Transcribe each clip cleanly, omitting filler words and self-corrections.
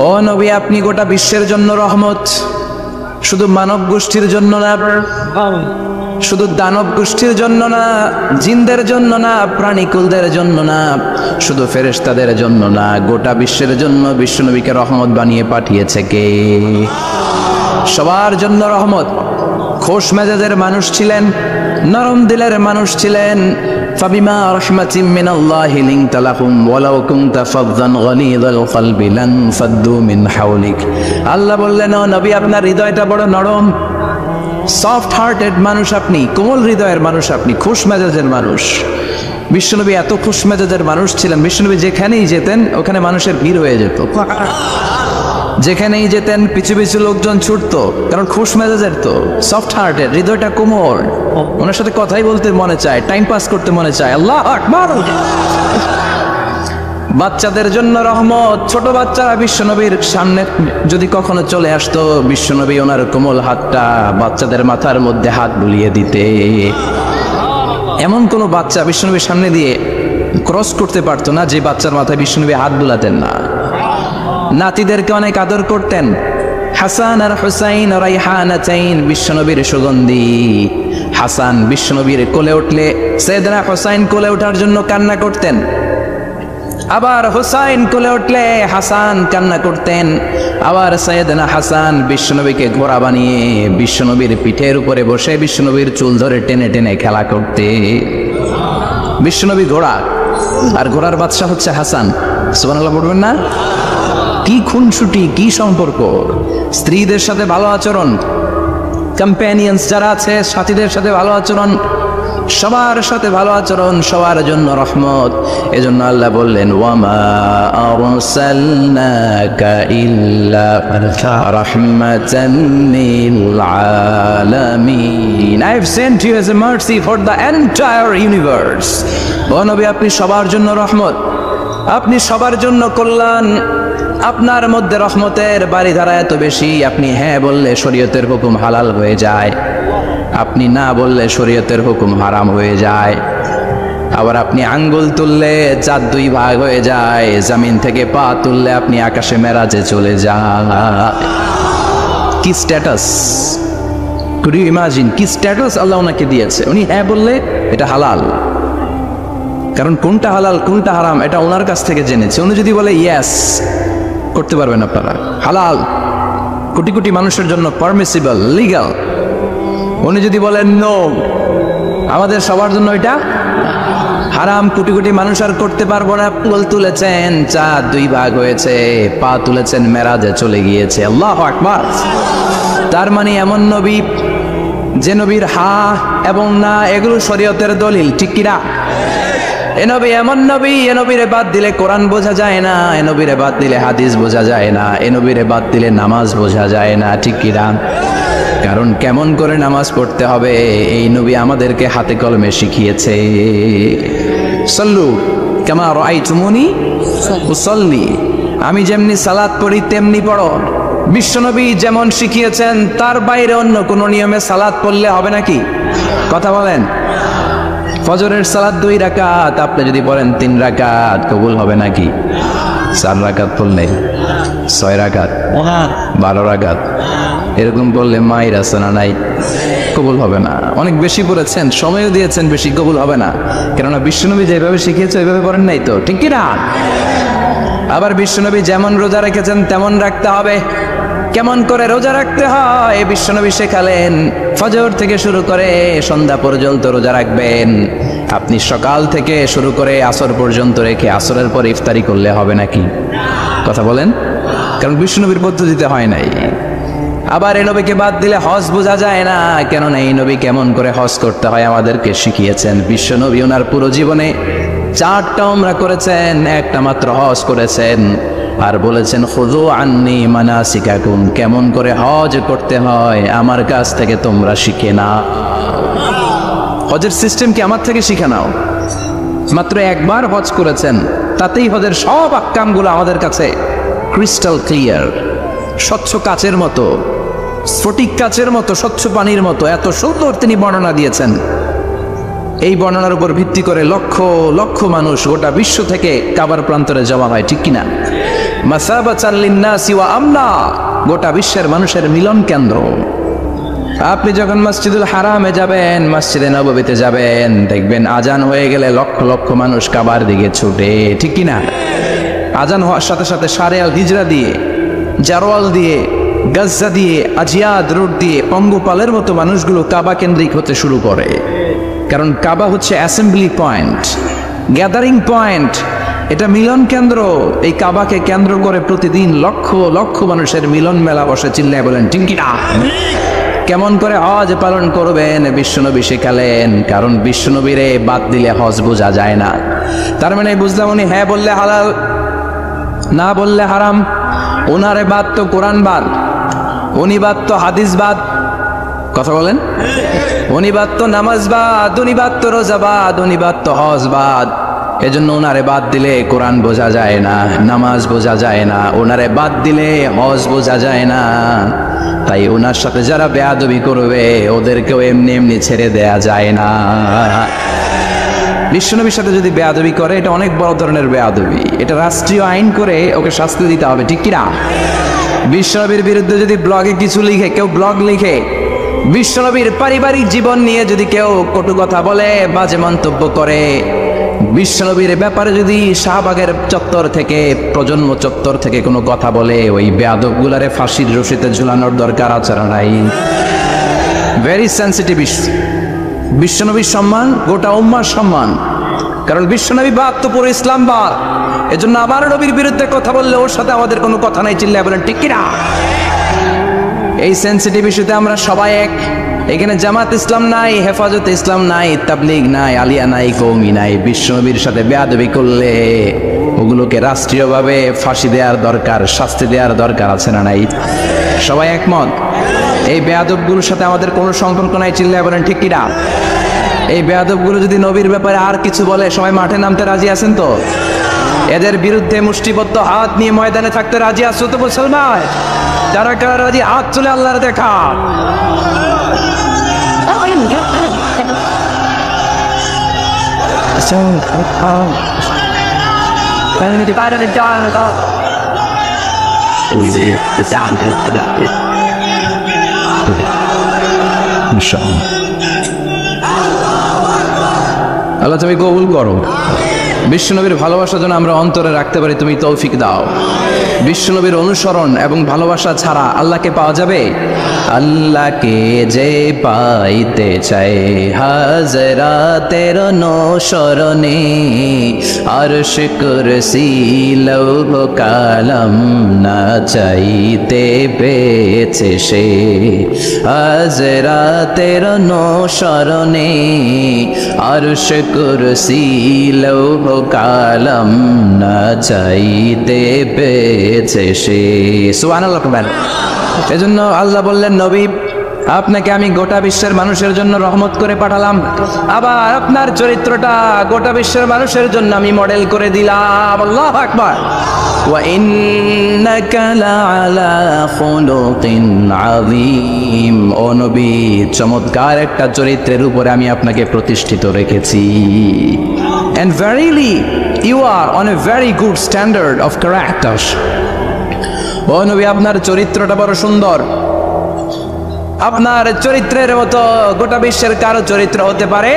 ও নবী, আপনি গোটা বিশ্বের জন্য রহমত, শুধু মানব গোষ্ঠীর জন্য না, শুধু দানব গোষ্ঠীর জন্য না, জিনদের জন্য না, প্রাণীকুলদের জন্য না, শুধু ফেরেশতাদের জন্য না, গোটা বিশ্বের জন্য বিশ্বনবীকে রহমত বানিয়ে পাঠিয়েছে কে? সবার জন্য রহমত। খোশ মেজাজের মানুষ ছিলেন, নরম দিলের মানুষ ছিলেন। ফাবিমা রাহমাতিম মিনাল্লাহি লিনতা লাহুম ওয়ালাউ কুনতা ফাযযান গালিযাল কলবি লান ফাদ্দু মিন হাওলিক। আল্লাহ বললেন, ও নবী, আপনার হৃদয়টা বড় নরম, সফট হার্টেড মানুষ আপনি, কোমল হৃদয়ের মানুষ আপনি, খুশ মেজাজের মানুষ। বিশ্বনবী এত খুশ মেজাজের মানুষ ছিলেন, বিশ্বনবী যেখানেই যেতেন ওখানে মানুষের ভিড় হয়ে যেত। যেখানেই যেতেন পিছু পিছু লোকজন ছুটতো, কারণ খুশ মেজাজের তো, সফট হার্টেড, হৃদয়টা কোমল, ওনার সাথে কথাই বলতে মনে চায়, টাইম পাস করতে মনে চায়। আল্লাহ আকবার। বাচ্চাদের জন্য রহমত। ছোট বাচ্চারা বিশ্বনবীর সামনে যদি কখনো চলে আসতো, বিশ্বনবী ওনার কোমল হাতটা বাচ্চাদের মাথার মধ্যে হাত বুলিয়ে দিতে। এমন কোন বাচ্চা বিশ্বনবীর সামনে দিয়ে ক্রস করতে পারতো না যে বাচ্চার মাথায় বিশ্বনবী হাত বুলাতেন না। নাতিদেরকে অনেক আদর করতেন। হাসান আর হুসাইন রাইহানাতাইন, বিশ্বনবীর সুগন্ধি। হাসান বিশ্বনবীর কোলে উঠলে সাইয়েদনা হুসাইন কোলে ওঠার জন্য কান্না করতেন, আবার হুসাইন কোলে উঠলে হাসান কান্না করতেন। আবার সাইয়েদনা হাসান বিশ্বনবীকে ঘোড়া বানিয়ে বিশ্বনবীর পিঠের উপরে বসে বিশ্বনবীর চুল ধরে টেনে টেনে খেলা করতে। বিশ্বনবী ঘোড়া, আর ঘোড়ার বাদশা হচ্ছে হাসান। সুবহানাল্লাহ বলবেন না? কি খুনসুটি, কি সম্পর্ক! স্ত্রীদের সাথে ভালো আচরণ, কম্প্যানিয়ন্স যারা আছে সাথীদের সাথে ভালো আচরণ, সবার সাথে ভালো আচরণ, সবার জন্য রহমত। এজন্য আল্লাহ বললেন, ওয়ামা আরসালনাকা ইল্লা রাহমাতান লিল আলামিন। I have sent you as a mercy for the entire universe. ও নবী, আপনি সবার জন্য রহমত, আপনি সবার জন্য কল্যাণ। আপনার মধ্যে রহমতের বাড়িধারা এত বেশি, আপনি হ্যাঁ বললে শরীয়তের হুকুম হালাল হয়ে যায়, আপনি না বললে শরীয়তের হুকুম হারাম হয়ে যায়। আবার আপনি আঙ্গুল তুললে চাঁদ দুই ভাগ হয়ে যায়, জমিন থেকে পা তুললে আপনি আকাশে মেরাজে চলে যান। কি স্ট্যাটাস! কুড ইউ ইমাজিন কি স্ট্যাটাস আল্লাহ ওনাকে দিয়েছে? উনি হ্যাঁ বললে এটা হালাল, কারণ কোনটা হালাল কোনটা হারাম এটা ওনার কাছ থেকে জেনেছে। উনি যদি বলে ইয়েস, করতে পারবেন আপনারা, হালাল, কোটি কোটি মানুষের জন্য পারমিসিবল, লিগ্যাল। উনি যদি বলেন নো, আমাদের সবার জন্য এটা হারাম, কোটি কোটি মানুষ আর করতে পারবো না। আঙ্গুল তুলেছেন চাঁদ দুই ভাগ হয়েছে, পা তুলেছেন মেরাজে চলে গিয়েছে। আল্লাহু আকবার। তার মানে এমন নবী যে নবীর হা এবং না এগুলো শরীয়তের দলিল, ঠিক কিনা? এ নবী এমন নবী, এ নবীরে বাদ দিলে কোরআন বোঝা যায় না, এ নবীরে বাদ দিলে হাদিস বোঝা যায় না, এ নবীরে বাদ দিলে নামাজ বোঝা যায় না, ঠিক কিনা? কারণ কেমন করে নামাজ পড়তে হবে এই নবী আমাদেরকে হাতে কলমে শিখিয়েছে। সল্লু কামা রাআইতুমুনি উসাল্লি, আমি যেমনি সালাত পড়ি তেমনি পড়ো। বিশ্বনবী যেমন শিখিয়েছেন তার বাইরে অন্য কোন নিয়মে সালাত পড়লে হবে নাকি? কথা বলেন। ফজরের সালাত 2 রাকাত, আপনি যদি পড়েন 3 রাকাত, কবুল হবে নাকি? 4 রাকাত পড়লে 6 রাকাত, 12 রাকাত, এরকম বললে মায়ের আসনা নাই, কবুল হবে না। অনেক বেশি পড়েছেন, সময়ও দিয়েছেন বেশি, কবুল হবে না। কেননা বিশ্বনবী যেভাবে শিখিয়েছে ওইভাবে পড়েন নাই তো, ঠিক কিনা? আবার বিশ্বনবী যেমন রোজা রেখেছেন তেমন রাখতে হবে। কেমন করে রোজা রাখতে হয় বিশ্বনবী শেখালেন। ফজর থেকে শুরু করে সন্ধ্যা পর্যন্ত রোজা রাখবেন। আপনি সকাল থেকে শুরু করে আসর পর্যন্ত রেখে আসরের পর ইফতারি করলে হবে নাকি? কথা বলেন। কারণ বিশ্বনবীর পদ্ধতিতে হয় নাই। আবার এই নবীকে বাদ দিলে হজ বোঝা যায় না, কেননা এই নবী কেমন করে হজ করতে হয় আমাদেরকে শিখিয়েছেন। বিশ্বনবী ওনার পুরো জীবনে 4টা উমরা করেছেন, একটা মাত্র হজ করেছেন। আর বলেছেন খুযু আন্নী মানাসিকাকুম, কেমন করে হজ করতে হয় আমার কাছ থেকে তোমরা শিখে নাও। হজের সিস্টেম কি আমার থেকে শিখে নাও। মাত্র একবার হজ করেছেন, তাতেই হজের সব আহকামগুলো আমাদের কাছে ক্রিস্টাল ক্লিয়ার, স্বচ্ছ কাচের মতো, স্ফটিক কাচের মতো, স্বচ্ছ পানির মতো, এত সুন্দর তিনি বর্ণনা দিয়েছেন। এই বর্ণনার উপর ভিত্তি করে লক্ষ লক্ষ মানুষ গোটা বিশ্ব থেকে কাবার প্রান্তরে জমা হয়, ঠিক কিনা? মাসাবাতাল লিন্নাসি ওয়া আমনা, গোটা বিশ্বের মানুষের মিলন কেন্দ্র। আপনি যখন মসজিদুল হারামে যাবেন, মসজিদে নববীতে যাবেন, দেখবেন আজান হয়ে গেলে লক্ষ লক্ষ মানুষ কাবার দিকে ছুটে, ঠিক কিনা? আজান হওয়ার সাথে সাথে শারে আল হিজরা দিয়ে, জারওয়াল দিয়ে, গাজ্জা দিয়ে, আজিয়াদ রোড দিয়ে পঙ্গপালের মতো মানুষগুলো কাবা কেন্দ্রিক হতে শুরু করে। কারণ কাবা হচ্ছে অ্যাসেম্বলি পয়েন্ট, গ্যাদারিং পয়েন্ট, এটা মিলন কেন্দ্র। এই কাবাকে কেন্দ্র করে প্রতিদিন লক্ষ লক্ষ মানুষের মিলন মেলা বসে। চিল্লায় বলেন ঠিক কিনা? কেমন করে হজ পালন করবেন বিশ্বনবী শেখালেন, কারণ বিশ্বনবীরে বাদ দিলে হজ বোঝা যায় না। তার মানে বুঝলাম উনি হ্যাঁ বললে হালাল, না বললে হারাম। ওনারে বাদ তো কোরআন বাদ, উনি বাদ তো হাদিস বাদ, কথা বলেন। উনি বাদ তো নামাজ বাদ, উনি বাদ তো রোজা বাদ, উনি বাদ তো হজ বাদ। এজন্য ওনারে বাদ দিলে কোরআন বোঝা যায় না, নামাজ বোঝা যায় না, ওনারে বাদ দিলে হজ বোঝা যায় না। তাই ওনার সাথে যারা বেয়াদবি করবে ওদেরকেও এমনি এমনি ছেড়ে দেয়া যায় না। বিশ্বনবীর সাথে যদি বেয়াদবি করে এটা অনেক বড় ধরনের বেয়াদবি, এটা রাষ্ট্রীয় আইন করে ওকে শাস্তি দিতে হবে, ঠিক কিনা? বিশ্বনবীর বিরুদ্ধে যদি ব্লগে কিছু লিখে, কেউ ব্লগ লিখে, বিশ্বনবীর পারিবারিক জীবন নিয়ে যদি কেউ কটু কথা বলে, বাজে মন্তব্য করে, বিশ্বনবীর ব্যাপারে যদি শাহবাগের চত্বর থেকে, প্রজন্ম চত্বর থেকে কোনো কথা বলে, ওই বেয়াদবগুলারে ফাঁসির রশিতে ঝুলানোর দরকার আছে না নাই? Very sensitive issue. বিশ্বনবীর সম্মান গোটা উম্মার সম্মান, কারণ বিশ্বনবী বাদ তো পুরো ইসলাম বাদ। এজন্য আমার নবীর বিরুদ্ধে কথা বললে ওর সাথে আমাদের কোনো কথা নাই। চিল্লায় বলেন ঠিক কিনা? এই সেন্সিটিভ ইস্যুতে আমরা সবাই এক। এখানে জামাত ইসলাম নাই, হেফাজত ইসলাম নাই, তাবলীগ নাই, আলিয়া নাই, কওমি নাই। বিশ্বনবীর সাথে বেয়াদবি করলে ওগুলোকে রাষ্ট্রীয়ভাবে ফাঁসি দেওয়ার দরকার, শাস্তি দেওয়ার দরকার আছে না নাই? সবাই একমত? এই বেয়াদবগুলোর সাথে আমাদের কোনো সম্পর্ক নাই। চিল্লায় বলেন ঠিক কিনা? এই বেয়াদবগুলো যদি নবীর ব্যাপারে আর কিছু বলে সবাই মাঠে নামতে রাজি আছেন তো? এদের বিরুদ্ধে মুষ্টিবদ্ধ হাত নিয়ে ময়দানে থাকতে রাজি আছো তো মুসলমান? যারা কারা রাজি হাত তুলে আল্লাহর দেখা। আল্লাহ তুমি কবুল করো। বিশ্বনবীর ভালোবাসা যেন আমরা অন্তরে রাখতে পারি, তুমি তৌফিক দাও। বিশ্বনবীর অনুসরণ এবং ভালোবাসা ছাড়া আল্লাহকে পাওয়া যাবে? আল্লাহকে যে পাইতে চাই হাজরাতের অনুসরণে, আরশ কুরসি লৌহ কালাম না চাইতে পেয়েছে সে। হাজরাতের অনুসরণে, আরশ কুরসি লৌহ কালাম না চাইতে পেয়েছে সে। সুবহানাল্লাহ। এজন্য আল্লাহ বললেন, নবী আপনাকে আমি গোটা বিশ্বের মানুষের জন্য রহমত করে পাঠালাম, আবার আপনার চরিত্রটা গোটা বিশ্বের মানুষের জন্য আমি মডেল করে দিলাম। আল্লাহু আকবার। ওয়া ইন্নাকা লাআলা খুলুকিন আযীম। ও নবী, চমৎকার একটা চরিত্রের উপরে আমি আপনাকে প্রতিষ্ঠিত রেখেছি। And verily you are on a very good standard of character. ও নবী, আপনার চরিত্রটা বড় সুন্দর। আপনার চরিত্রের মতো গোটা বিশ্বের কারো চরিত্র হতে পারে?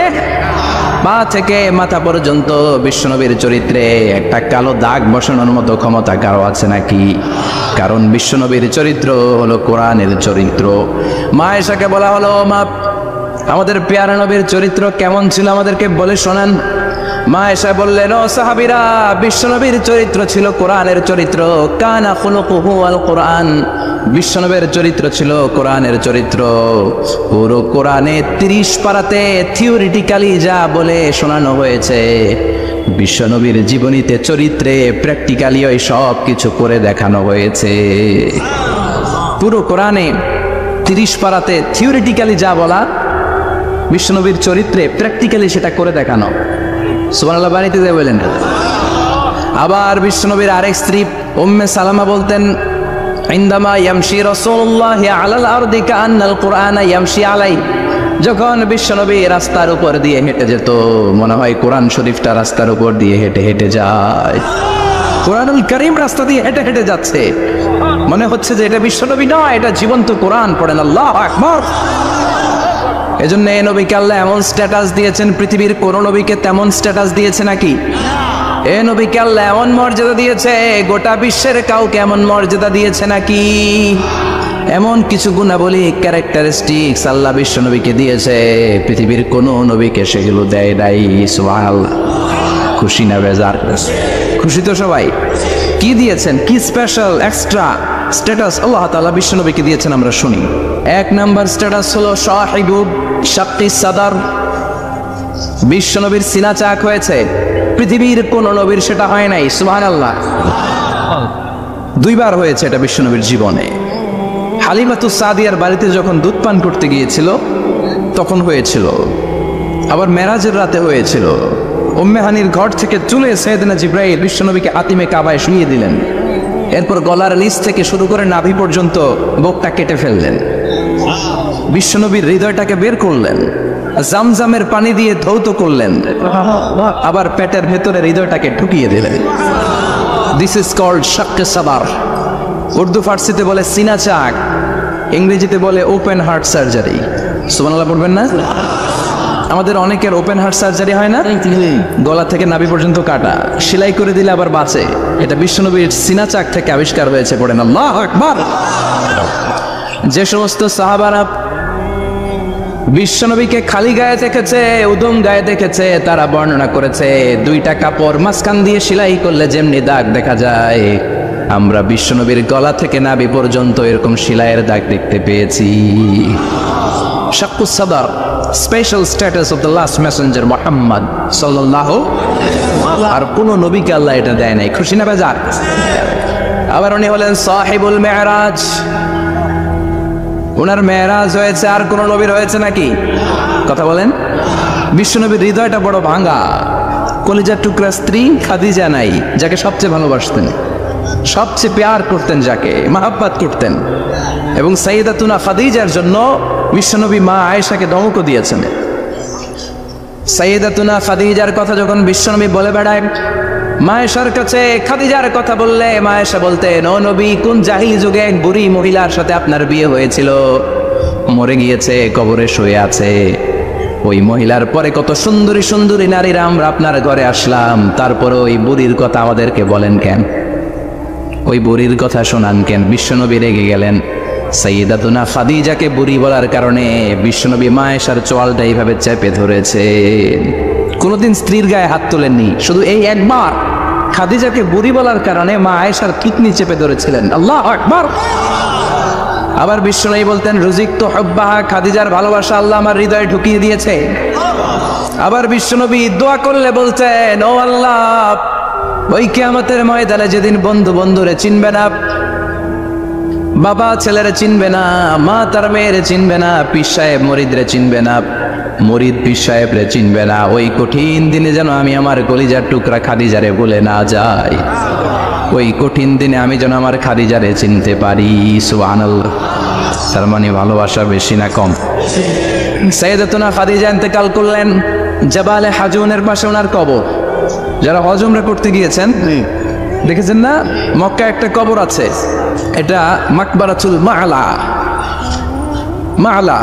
পা থেকে মাথা পর্যন্ত বিশ্বনবীর চরিত্রে একটা কালো দাগ বসানোর মতো ক্ষমতা কারো আছে নাকি? কারণ বিশ্বনবীর চরিত্র হলো কোরআনের চরিত্র। মা আয়েশাকে বলা হলো, মা আমাদের পেয়ারা নবীর চরিত্র কেমন ছিল আমাদেরকে বলে শোনান। মা আয়েশা বললেন, ও সাহাবীরা, বিশ্বনবীর চরিত্র ছিল কোরআনের চরিত্র। কানা খুলুকুহু আল কোরআন। বিশ্বনবীর চরিত্র ছিল কোরআনের চরিত্র। পুরো কোরআনে 30 পারাতে থিওরিটিক্যালি যা বলে শোনানো হয়েছে, বিশ্বনবীর জীবনীতে চরিত্রে প্র্যাকটিক্যালি ওই সব কিছু করে দেখানো হয়েছে। পুরো কোরআনে 30 পারাতে থিওরিটিক্যালি যা বলা, বিশ্বনবীর চরিত্রে প্র্যাকটিক্যালি সেটা করে দেখানো। সুবহানাল্লাহ বাড়িতে যাই বলেন। আবার বিশ্বনবীর আরেক স্ত্রী উম্মে সালামা বলতেন, ইনদামা ইয়ামশি রাসূলুল্লাহি আলাল আরদি কাআন্নাল কুরআনা ইয়ামশি আলাই। যখন বিশ্বনবী রাস্তার উপর দিয়ে হেঁটে যেত মনে হয় কোরআন শরীফটা রাস্তার উপর দিয়ে হেঁটে হেঁটে যায়। কোরআনুল কারীম রাস্তা দিয়ে হেঁটে হেঁটে যাচ্ছে, মনে হচ্ছে যে এটা বিশ্বনবী নয়, এটা জীবন্ত কোরআন। পড়েন আল্লাহু আকবার। এজন্য এই নবীকে আল্লাহ এমন স্ট্যাটাস দিয়েছেন, পৃথিবীর কোন নবীকে তেমন স্ট্যাটাস দিয়েছে নাকি? এই নবীকে আল্লাহ এমন মর্যাদা দিয়েছে, গোটা বিশ্বের কাউকে এমন মর্যাদা দিয়েছে নাকি? এমন কিছু গুণাবলী, ক্যারেক্টারিস্টিক্স আল্লাহ বিশ্ব নবীকে দিয়েছে, পৃথিবীর কোন নবীকে সেগুলো দেয় নাই। সুবহানাল্লাহ। খুশি না বেজার? খুশি তো সবাই। কি দিয়েছেন, কি স্পেশাল এক্সট্রা স্ট্যাটাস আল্লাহ তাআলা বিশ্ব নবীকে দিয়েছেন আমরা শুনি। এক নাম্বার স্ট্যাটাস হলো সাহিবু শাক্কি সাদার। বিশ্ব নবীর সিনা চাক হয়েছে, পৃথিবীর কোন নবীর সেটা হয় নাই। সুবহানাল্লাহ। দুইবার হয়েছে এটা বিশ্ব নবীর জীবনে। হালিমাতুস সাদিয়ার বাড়িতে যখন দুধ পান করতে গিয়েছিল তখন হয়েছিল, আবার মেরাজের রাতে হয়েছিল। উম্মে হানির ঘর থেকে চলে সাইয়েদনা জিবরাইল বিশ্বনবীকে আতিমে কাবায় শুইয়ে দিলেন, এরপর গলার নিচ থেকে শুরু করে নাভি পর্যন্ত বুকটা কেটে ফেললেন, বিশ্বনবীর হৃদয়টাকে বের করলেন, জামজামের পানি দিয়ে ধৌত করলেন, আবার পেটের ভেতরে হৃদয়টাকে ঢুকিয়ে দিলেন। দিস ইজ কল্ড শাক্কে সাদার। উর্দু ফার্সিতে বলে সিনা চাক, ইংরেজিতে বলে ওপেন হার্ট সার্জারি। সুবহানাল্লাহ পড়বেন না? আমাদের অনেকের ওপেন হার্ট সার্জারি হয় না, গলা থেকে নাভি পর্যন্ত কাটা, সেলাই করে দিলে আবার বাঁচে। এটা বিশ্বনবীর সিনা চাক থেকে আবিষ্কার হয়েছে। পড়েন আল্লাহু আকবার। যে সমস্ত সাহাবারা বিশ্বনবীকে খালি গায়ে দেখেছে, উদম গায়ে দেখেছে, তারা বর্ণনা করেছে 2টা কাপড় মাঝখান দিয়ে সেলাই করলে যেমনি দাগ দেখা যায়, আমরা বিশ্বনবীর গলা থেকে নাভি পর্যন্ত এরকম সেলাইয়ের দাগ দেখতে পেয়েছি। শাক্কুস সাদার, special status of the last Messenger Muhammad সাল্লাল্লাহু। আর কোন নবীকে আল্লাহ এটা দেয় নাই। খুশি না বেজার? আবার উনি হলেন সাহিবুল মেরাজ। ওনার মেরাজ হয়েছে, আর কোন নবীর হয়েছে নাকি? কথা বলেন। বিশ্বনবীর হৃদয়টা বড় ভাঙা, কলিজার টুকরা স্ত্রী খাদিজা নাই, যাকে সবচেয়ে ভালোবাসতেন, সবচেয়ে প্যার করতেন, যাকে মাহাব্বত করতেন। এবং সাইয়েদাতুনা খাদিজার জন্য বিশ্বনবী মা আয়েশাকে ধমকও দিয়েছেন। সাইয়েদাতুনা খাদিজার কথা যখন বিশ্বনবী বলে বেড়ায় মা আয়েশার কাছে, খাদিজার কথা বললে মা আয়েশা বলতেন, ও নবী, কোন জাহিলি যুগে এক বুড়ি মহিলার সাথে আপনার বিয়ে হয়েছিল, মরে গিয়েছে, কবরে শুয়ে আছে। ওই মহিলার পরে কত সুন্দরী সুন্দরী নারীরা আমরা আপনার ঘরে আসলাম, তারপরে ওই বুড়ির কথা আমাদেরকে বলেন কেন? ওই বুড়ির কথা শোনান কেন? বিশ্বনবী রেগে গেলেন। সাইয়েদাতুনা খাদিজাকে বুড়ি বলার কারণে বিশ্বনবী মা আয়েশার চোয়ালটা এইভাবে চেপে ধরেছে। কোনোদিন স্ত্রীর গায়ে হাত তোলেননি, শুধু এই একবার খাদিজাকে বুড়ি বলার কারণে মা আয়েশার কিডনি চেপে ধরেছিলেন। আল্লাহু আকবার। আবার বিশ্বনবী বলতেন, রুজিকতু হুব্বাহা, খাদিজার ভালোবাসা আল্লাহ আমার হৃদয়ে ঢুকিয়ে দিয়েছে। আবার বিশ্বনবী দোয়া করলে বলতেন, ও আল্লাহ, ওই কিয়ামতের ময়দানে যেদিন বন্ধু বন্ধুরে চিনবে না, বাবা ছেলেরে চিনবে না, মা তার মেয়েরে চিনবে না, পীর সাহেব মরিদরে চিনবে না, মরিদ পীর সাহেবরে চিনবে না, ওই কঠিন দিনে যেন আমি আমার কলিজার টুকরা খাদিজারে বলে না যাই, ওই কঠিন দিনে আমি যেন আমার খাদিজারে চিনতে পারি। সুবহানাল্লাহ। তার মানে ভালোবাসা বেশি না কম? সাইয়েদাতুনা খাদিজা ইন্তেকাল করলেন, জাবালে হাজুনের পাশে ওনার কবর। যারা হজ উমরা করতে গিয়েছেন দেখেছেন না, মক্কা একটা কবর আছে, এটা মাকবারাতুল মাআলা। মাআলা,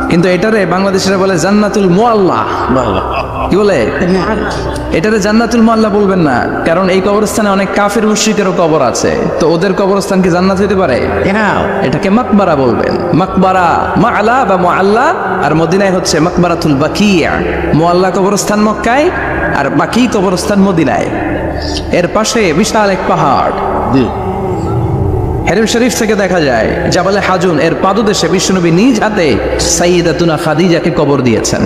কিন্তু এটারে বাংলাদেশিরা বলে জান্নাতুল মুআল্লা। কি বলে? এটারে জান্নাতুল মুআল্লা বলবেন না, কারণ এই কবরস্থানে অনেক কাফির মুশরিকেরও কবর আছে, তো ওদের কবরস্থান কি জান্নাত হতে পারে? এটাকে মাকবারা বলবেন। মাকবারা মাআলা বা মুআল্লা, আর মদিনায় হচ্ছে মাকবারাতুল বাকিয়া। মুআল্লা কবরস্থান মক্কায়, আর বাকি কবরস্থান মদিনায়। এর পাশে বিশাল এক পাহাড়, হেরেম শরীফ থেকে দেখা যায় জাবালে হাজুন, এর পাদদেশে বিশ্বনবী নিজ হাতে সাইয়েদাতুনা খাদিজাকে কবর দিয়েছেন।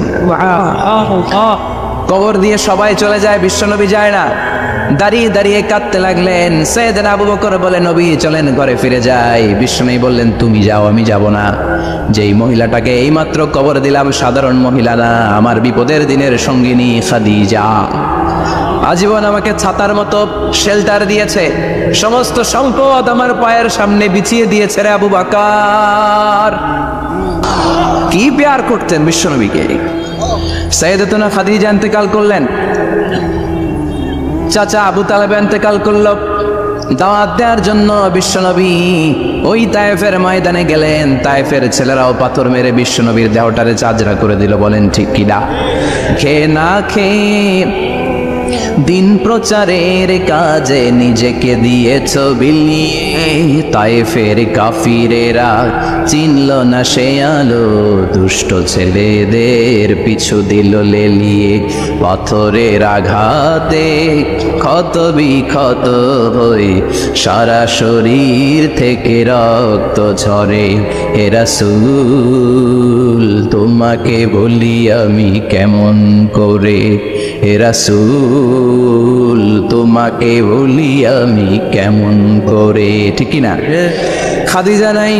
কবর দিয়ে সবাই চলে যায়, বিশ্বনবী যায় না। দাঁড়িয়ে দাঁড়িয়ে কাঁদতে লাগলেন। সাইয়েদনা আবু বকর বলে, নবী চলেন ঘরে ফিরে যাই। বিশ্বনবী বললেন, তুমি যাও, আমি যাব না। যেই মহিলাটাকে এইমাত্র কবর দিলাম সাধারণ মহিলা না, আমার বিপদের দিনের সঙ্গিনী খাদিজা। আজীবন আমাকে ছাতার মতো শেল্টার দিয়েছে, সমস্ত সম্পদ আমার পায়ের সামনে বিছিয়ে দিয়েছে রে আবু বকর। কি প্যার করতেন বিশ্বনবীকে। সাইয়েদাতুনা খাদিজা ইন্তেকাল করলেন, চাচা আবু তালেব ইন্তেকাল করলো। দাওয়াত দেওয়ার জন্য বিশ্বনবী ওই তায়েফের ময়দানে গেলেন। তায়েফের ছেলেরাও পাথর মেরে বিশ্বনবীর দেহটারে চাজরা করে দিল। বলেন ঠিক কিনা? খেয়ে না খেয়ে দিন প্রচারের কাজে নিজেকে দিয়েছ বিলিয়ে, তায়েফের কাফিরেরা চিনল না সে আলো, দুষ্ট ছেলেদের পিছু দিল লেলিয়ে। পাথরের আঘাতে ক্ষত বিক্ষত হয়ে সারা শরীর থেকে রক্ত ঝরে। হে রাসূল তোমাকে বলি আমি কেমন করে, হে রাসূল তোমাকে বলি আমি কেমন করে। ঠিক না? খাদিজা নাই,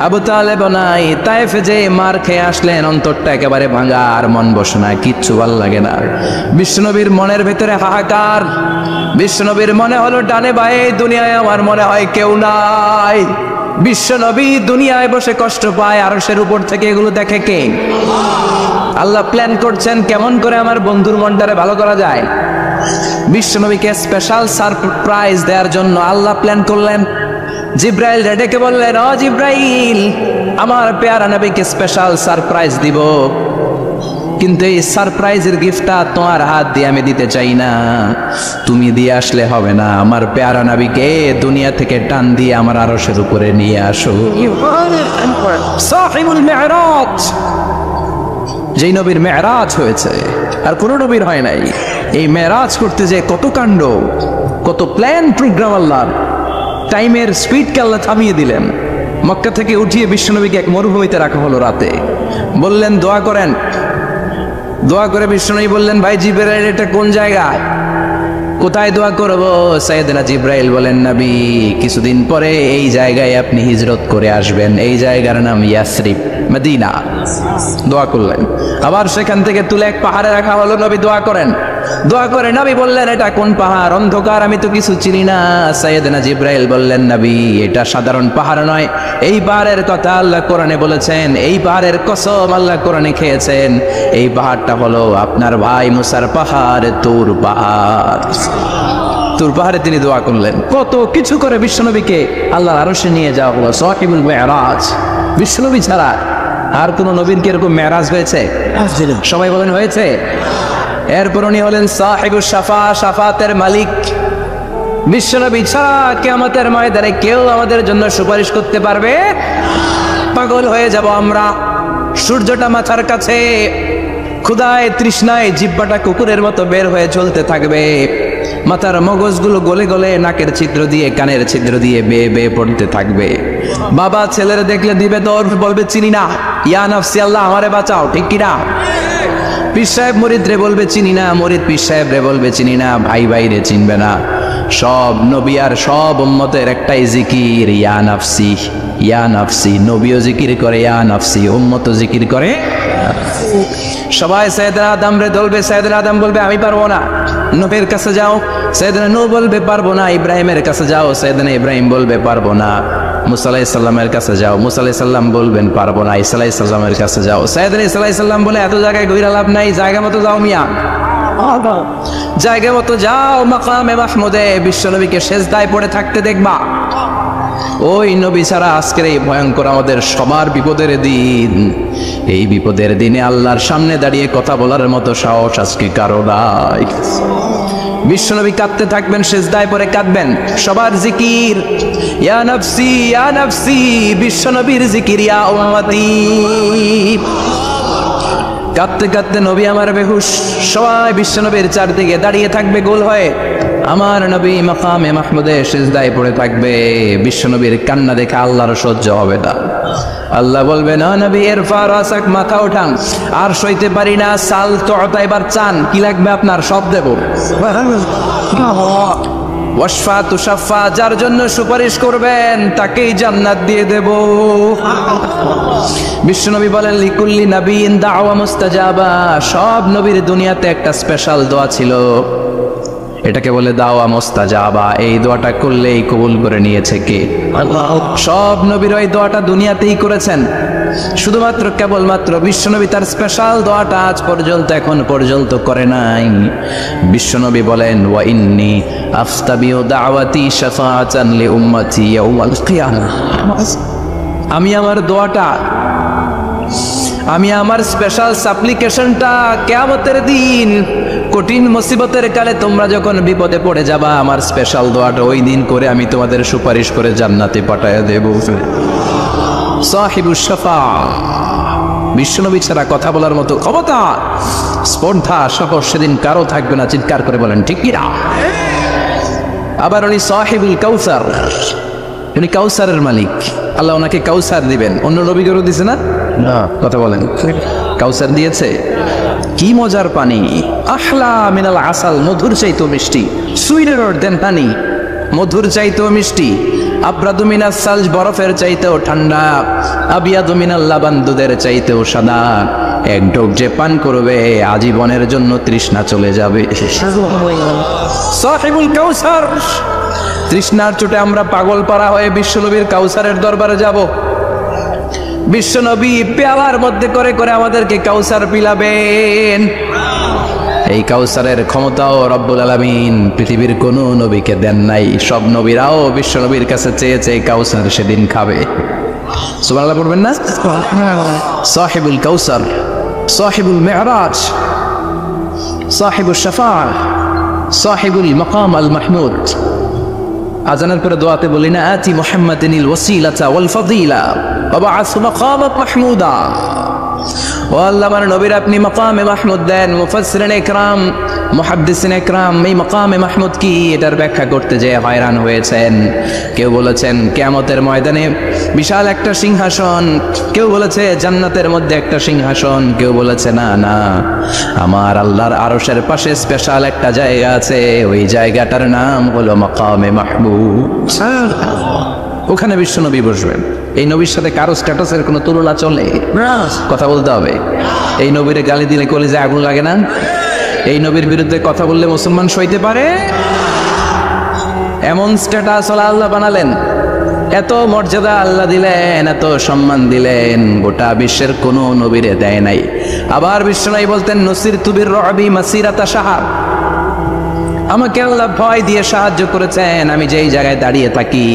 আবু তালেব নাই, তায়েফে যে মার খেয়ে আসলেন, অন্তরটা একেবারে ভাঙা, আর মন বসে না, কিচ্ছু ভালো লাগে না। বিশ্বনবীর মনের ভেতরে হাহাকার। বিশ্বনবীর মনে হলো ডানে বায়ে দুনিয়ায় আমার মনে হয় কেউ নাই। বিশ্বনবী দুনিয়ায় বসে কষ্ট পায়, আরশের উপর থেকে এগুলো দেখে কে? আল্লাহ প্ল্যান করছেন কেমন করে আমার বন্ধুর মনটারে ভালো করা যায়। বিশ্বনবীকে স্পেশাল সারপ্রাইজ দেওয়ার জন্য আল্লাহ প্ল্যান করলেন। জিব্রাইল ডেকে বললেন, ও জিব্রাইল, আমার পেয়ারা নবীকে স্পেশাল সারপ্রাইজ দিব, কিন্তু এই সারপ্রাইজের গিফটটা তোমার হাত দিয়ে আমি দিতে চাই না, তুমি দিয়ে আসলে হবে না। আমার পেয়ারা নবীকে দুনিয়া থেকে টান দিয়ে আমার আরশের উপরে নিয়ে আসো। সাহিবুল মিরাজ, যেই নবীর মেরাজ হয়েছে আর কোন নবীর হয় নাই। এই মেরাজ করতে যে কত কাণ্ড, কত প্ল্যান প্রোগ্রাম আল্লাহর। টাইমের স্পিডকে আল্লাহ থামিয়ে দিলেন। মক্কা থেকে উঠিয়ে বিশ্বনবীকে এক মরুভূমিতে রাখা হলো রাতে। বললেন দোয়া করেন। দোয়া করে বিশ্বনবী বললেন, ভাই জিবরাইল এটা কোন জায়গায়, কোথায় দোয়া করবো? সাইয়েদনা জিব্রাইল বলেন, নবী কিছুদিন পরে এই জায়গায় আপনি হিজরত করে আসবেন, এই জায়গার নাম ইয়াসরিব, মদিনা। দোয়া করলেন। আবার সেখান থেকে তুলে এক পাহাড়ে রাখা হলো, নবী দোয়া করেন। দোয়া করে নবী বললেন, এটা কোন পাহাড়? অন্ধকার, আমি তো কিছু চিনি না। সাইয়েদনা জিব্রাইল বললেন, নবী এটা সাধারণ পাহাড় নয়, এই পাহাড়ের কথা আল্লাহ কোরআনে বলেছেন, এই পাহাড়ের কসম আল্লাহ কোরআনে খেয়েছেন। এই পাহাড়টা হলো আপনার ভাই মুসার পাহাড়, তুর পাহাড়। তুর পাহাড়ে তিনি দোয়া করলেন। কত কিছু করে বিশ্বনবীকে আল্লাহর আরশে নিয়ে যাওয়া হলো। সাহিবুল মিরাজ। বিশ্বনবী ছাড়া আর কোন নবীর কি এরকম মেরাজ হয়েছে? সবাই বলেন হয়েছে। এরপর উনি হলেন সাহিবুল শাফা, শাফাতের মালিক। বিশ্বনবী ছাড়া কিয়ামতের ময়দানে কেউ আমাদের জন্য সুপারিশ করতে পারবে? পাগল হয়ে যাব আমরা। সূর্যটা মাথার কাছে, ক্ষুধায় তৃষ্ণায় জিহ্বাটা কুকুরের মতো বের হয়ে চলতে থাকবে। মাথার মগজগুলো গলে গলে নাকের ছিদ্র দিয়ে কানের ছিদ্র দিয়ে বেয়ে বেয়ে পড়তে থাকবে। বাবা ছেলের দেখলে দিবে দৌড়, বলবে চিনি না, ইয়া নাফসি আল্লাহ আমারে বাঁচাও। ঠিক কিনা? পীর সাহেব মুরিদ রে বলবে চিনি না, মুরিদ পীর সাহেব রে বলবে চিনি না, ভাই ভাই রে চিনবে না। সব নবী আর সব উম্মতের একটাই জিকির, ইয়া নাফসি, ইয়া নাফসি। নবীও জিকির করে ইয়া নাফসি, উম্মতও জিকির করে। সবাই সাইয়েদনা আদম রে ধরবে, সাইয়েদনা আদম বলবে আমি পারবো না। নবীর কাছে যাও, সাইয়েদনা নূহ বলবে পারবো না। ইব্রাহিমের কাছে যাও, সাইয়েদনা ইব্রাহিম বলবে পারবো না। মুসা আলাইহিস সালামের কাছে যাও, মুসা আলাইহিস সালাম বলবেন পারবো না। ঈসা আলাইহিস সালামের কাছে যাও, সাইয়েদনা ঈসা আলাইহিস সালাম বলে এত জায়গায় ঘুরে লাভ নাই, জায়গা মতো যাও মিয়া, জায়গা মতো যাও। মাকামে মাহমুদে বিশ্বনবীকে সেজদায় পড়ে থাকতে দেখবা। ওই নবী ছাড়া আজকের এই ভয়ঙ্কর আমাদের সবার বিপদের দিন। এই বিপদের দিনে আল্লাহর সামনে দাঁড়িয়ে কথা বলার মতো সাহস আজকে কারো নাই। বিশ্বনবী কাঁদতে থাকবেন, সেজদায় পড়ে কাঁদবেন। সবার জিকির ইয়া নাফসি, ইয়া নাফসি। বিশ্বনবীর জিকির ইয়া উম্মতি। কাঁদতে কাঁদতে নবী আমার বেহুশ। সবাই বিশ্বনবীর চারদিকে দাঁড়িয়ে থাকবে গোল হয়ে। আমার নবী মাকামে মাহমুদে সিজদায় পড়ে থাকবে। বিশ্বনবীর কান্না দেখে আল্লাহর সহ্য হবে না। আল্লাহ বলবে না নবী ইরফা রাসাক, মাথা ওঠান, আর সইতে পারি না। সাল তোতা, এবার চান, কি লাগবে আপনার সব দেব। ওয়াশফা তুশাফা, যার জন্য সুপারিশ করবেন তাকেই জান্নাত দিয়ে দেব। বিশ্বনবী বলেন লিকুল্লি নবীন দাওয়া মুস্তাজাবা। সব নবীর দুনিয়াতে একটা স্পেশাল দোয়া ছিল, এটাকে বলে দাওয়া মুস্তাজাবা। এই দোয়াটা করলেই কবুল করে নিয়েছে কে? আল্লাহ। সব নবীর ওই দোয়াটা দুনিয়াতেই করেছেন, শুধুমাত্র কেবলমাত্র বিশ্বনবী তার স্পেশাল দোয়াটা আজ পর্যন্ত এখন পর্যন্ত করে নাই। বিশ্বনবী বলেন, ওয়া ইন্নী আফতাবিউ দাওয়াতি শাফাআতান লি উম্মতি ইয়াউমাল কিয়ামাহ। আমি আমার দোয়াটা, আমি আমার স্পেশাল সাপ্লিকেশনটা কিয়ামতের দিন কঠিন মুসিবতের কালে তোমরা যখন বিপদে পড়ে যাবা, আমার স্পেশাল দোয়াটা ওই দিন করে আমি তোমাদের সুপারিশ করে জান্নাতে পাঠায় দেব। সাহিবুশ শাফাআ, বিশ্বনবী ছাড়া কথা বলার মতো ক্ষমতা, স্পর্ধা, সাহস সেদিন কারো থাকবে না। চিৎকার করে বলেন ঠিক কি না? আবার উনি সাহিবুল কাউসার, উনি কাউসারের মালিক। আল্লাহ ওনাকে কাউসার দিবেন। অন্য নবীদেরও দিছে না? কথা বলেন, কাউসার দিয়েছে। কি মজার পানি, আহলা মিনাল আসাল, মধুর চাইতো মিষ্টি, সুইটার দেন হানি, মধুর চাইতো মিষ্টি, আব্রাদু মিনাস সালজ, বরফের চাইতেও ঠান্ডা, আবিয়াদু মিনাল লাবান, দুধের চাইতেও সাদা। এক ঢোক যে পান করবে আজীবনের জন্য তৃষ্ণা চলে যাবে। সাহিবুল কাউসার। তৃষ্ণার চোটে আমরা পাগল পারা হয়ে বিশ্বনবীর কাউসারের দরবারে যাব। বিশ্বনবী পেয়ালার মধ্যে করে করে আমাদেরকে কাউসার পিলাবেন। এই কাউসারের ক্ষমতাও রব্বুল আলামিন পৃথিবীর কোন নবীকে দেন নাই। সব নবীরাও বিশ্বনবীর কাছে চেয়েছে কাউসার সেদিন খাবে। সুবহানাল্লাহ পড়বেন না? সাহিবুল কাউসার, সাহিবুল মিরাজ, সাহিবুশ শাফাআহ, সাহিবুল মাকাম আল মাহমুদ। আজানের পরে দোয়াতে বলি না, আতি মুহাম্মাদিনিল ওয়াসিলাতা ওয়াল ফাদিলা ওয়া বা'আসহু মাকামান মাহমুদা। ও আল্লাহ, আমার নবীর আপনি মাকামে মাহমুদ দেন। মুফাসসিরিন ইকরাম, মুহাদ্দিসিন ইকরাম এই মাকামে মাহমুদ কি এটার ব্যাখ্যা করতে যেয়ে হয়রান হয়েছেন। কেউ বলেছেন কিয়ামতের ময়দানে বিশাল একটা সিংহাসন, কেউ বলেছে জান্নাতের মধ্যে একটা সিংহাসন, কেউ বলেছে না না, আমার আল্লাহর আরশের পাশে স্পেশাল একটা জায়গা আছে, ওই জায়গাটার নাম হলো মাকামে মাহমুদ। ওখানে বিশ্বনবী বসবেন। এই নবীর সাথে কারো স্ট্যাটাসের কোনো তুলনা চলে? কথা বলতে হবে। এই নবীরে গালি দিলে কলিজায় আগুন লাগে না? এই নবীর বিরুদ্ধে কথা বললে মুসলমান সইতে পারে? এমন স্ট্যাটাস আল্লাহ বানালেন, এত মর্যাদা আল্লাহ দিলেন, এত সম্মান দিলেন, গোটা বিশ্বের কোন নবীরে দেয় নাই। আবার বিশ্বনবী বলতেন, নসিরতু বির-রু'বি মাসিরাতা শাহর, আমাকে আল্লাহ ভয় দিয়ে সাহায্য করেছেন। আমি যেই জায়গায় দাঁড়িয়ে থাকি,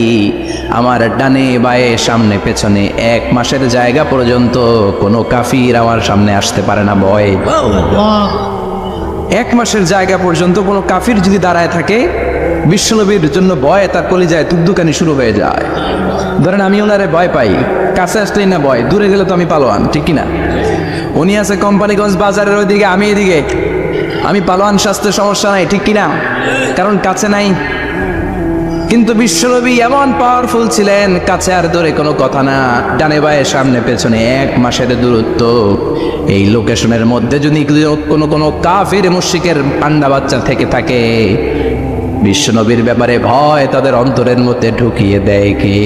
আমার ডানে বায়ে সামনে পেছনে 1 মাসের জায়গা পর্যন্ত কোনো কাফির আমার সামনে আসতে পারে না ভয়। 1 মাসের জায়গা পর্যন্ত কোনো কাফির যদি দাঁড়ায় থাকে, বিশ্বনবীর জন্য ভয় তার কলিজায় তুকতুকানি শুরু হয়ে যায়। ধরেন আমি ওনারে ভয় পাই, কাছে আসলেই না ভয়, দূরে গেলে তো আমি পালোয়ান, ঠিক কিনা? উনি আছে কোম্পানিগঞ্জ বাজারের ওইদিকে, আমি এদিকে, আমি পালোয়ান, স্বাস্থ্যের সমস্যা নাই, ঠিক কিনা? কারণ কাছে নাই। কিন্তু বিশ্বনবী এমন পাওয়ারফুল ছিলেন, কাছে আর দূরে কোনো কথা না, ডানে বায়ে সামনে পেছনে 1 মাসের দূরত্ব। এই লোকেশনের মধ্যে যদি কোনো কাফির মুশরিকের পান্ডা বাচ্চা থেকে থাকে, বিশ্বনবীর ব্যাপারে ভয় তাদের অন্তরের মধ্যে ঢুকিয়ে দেয় কে?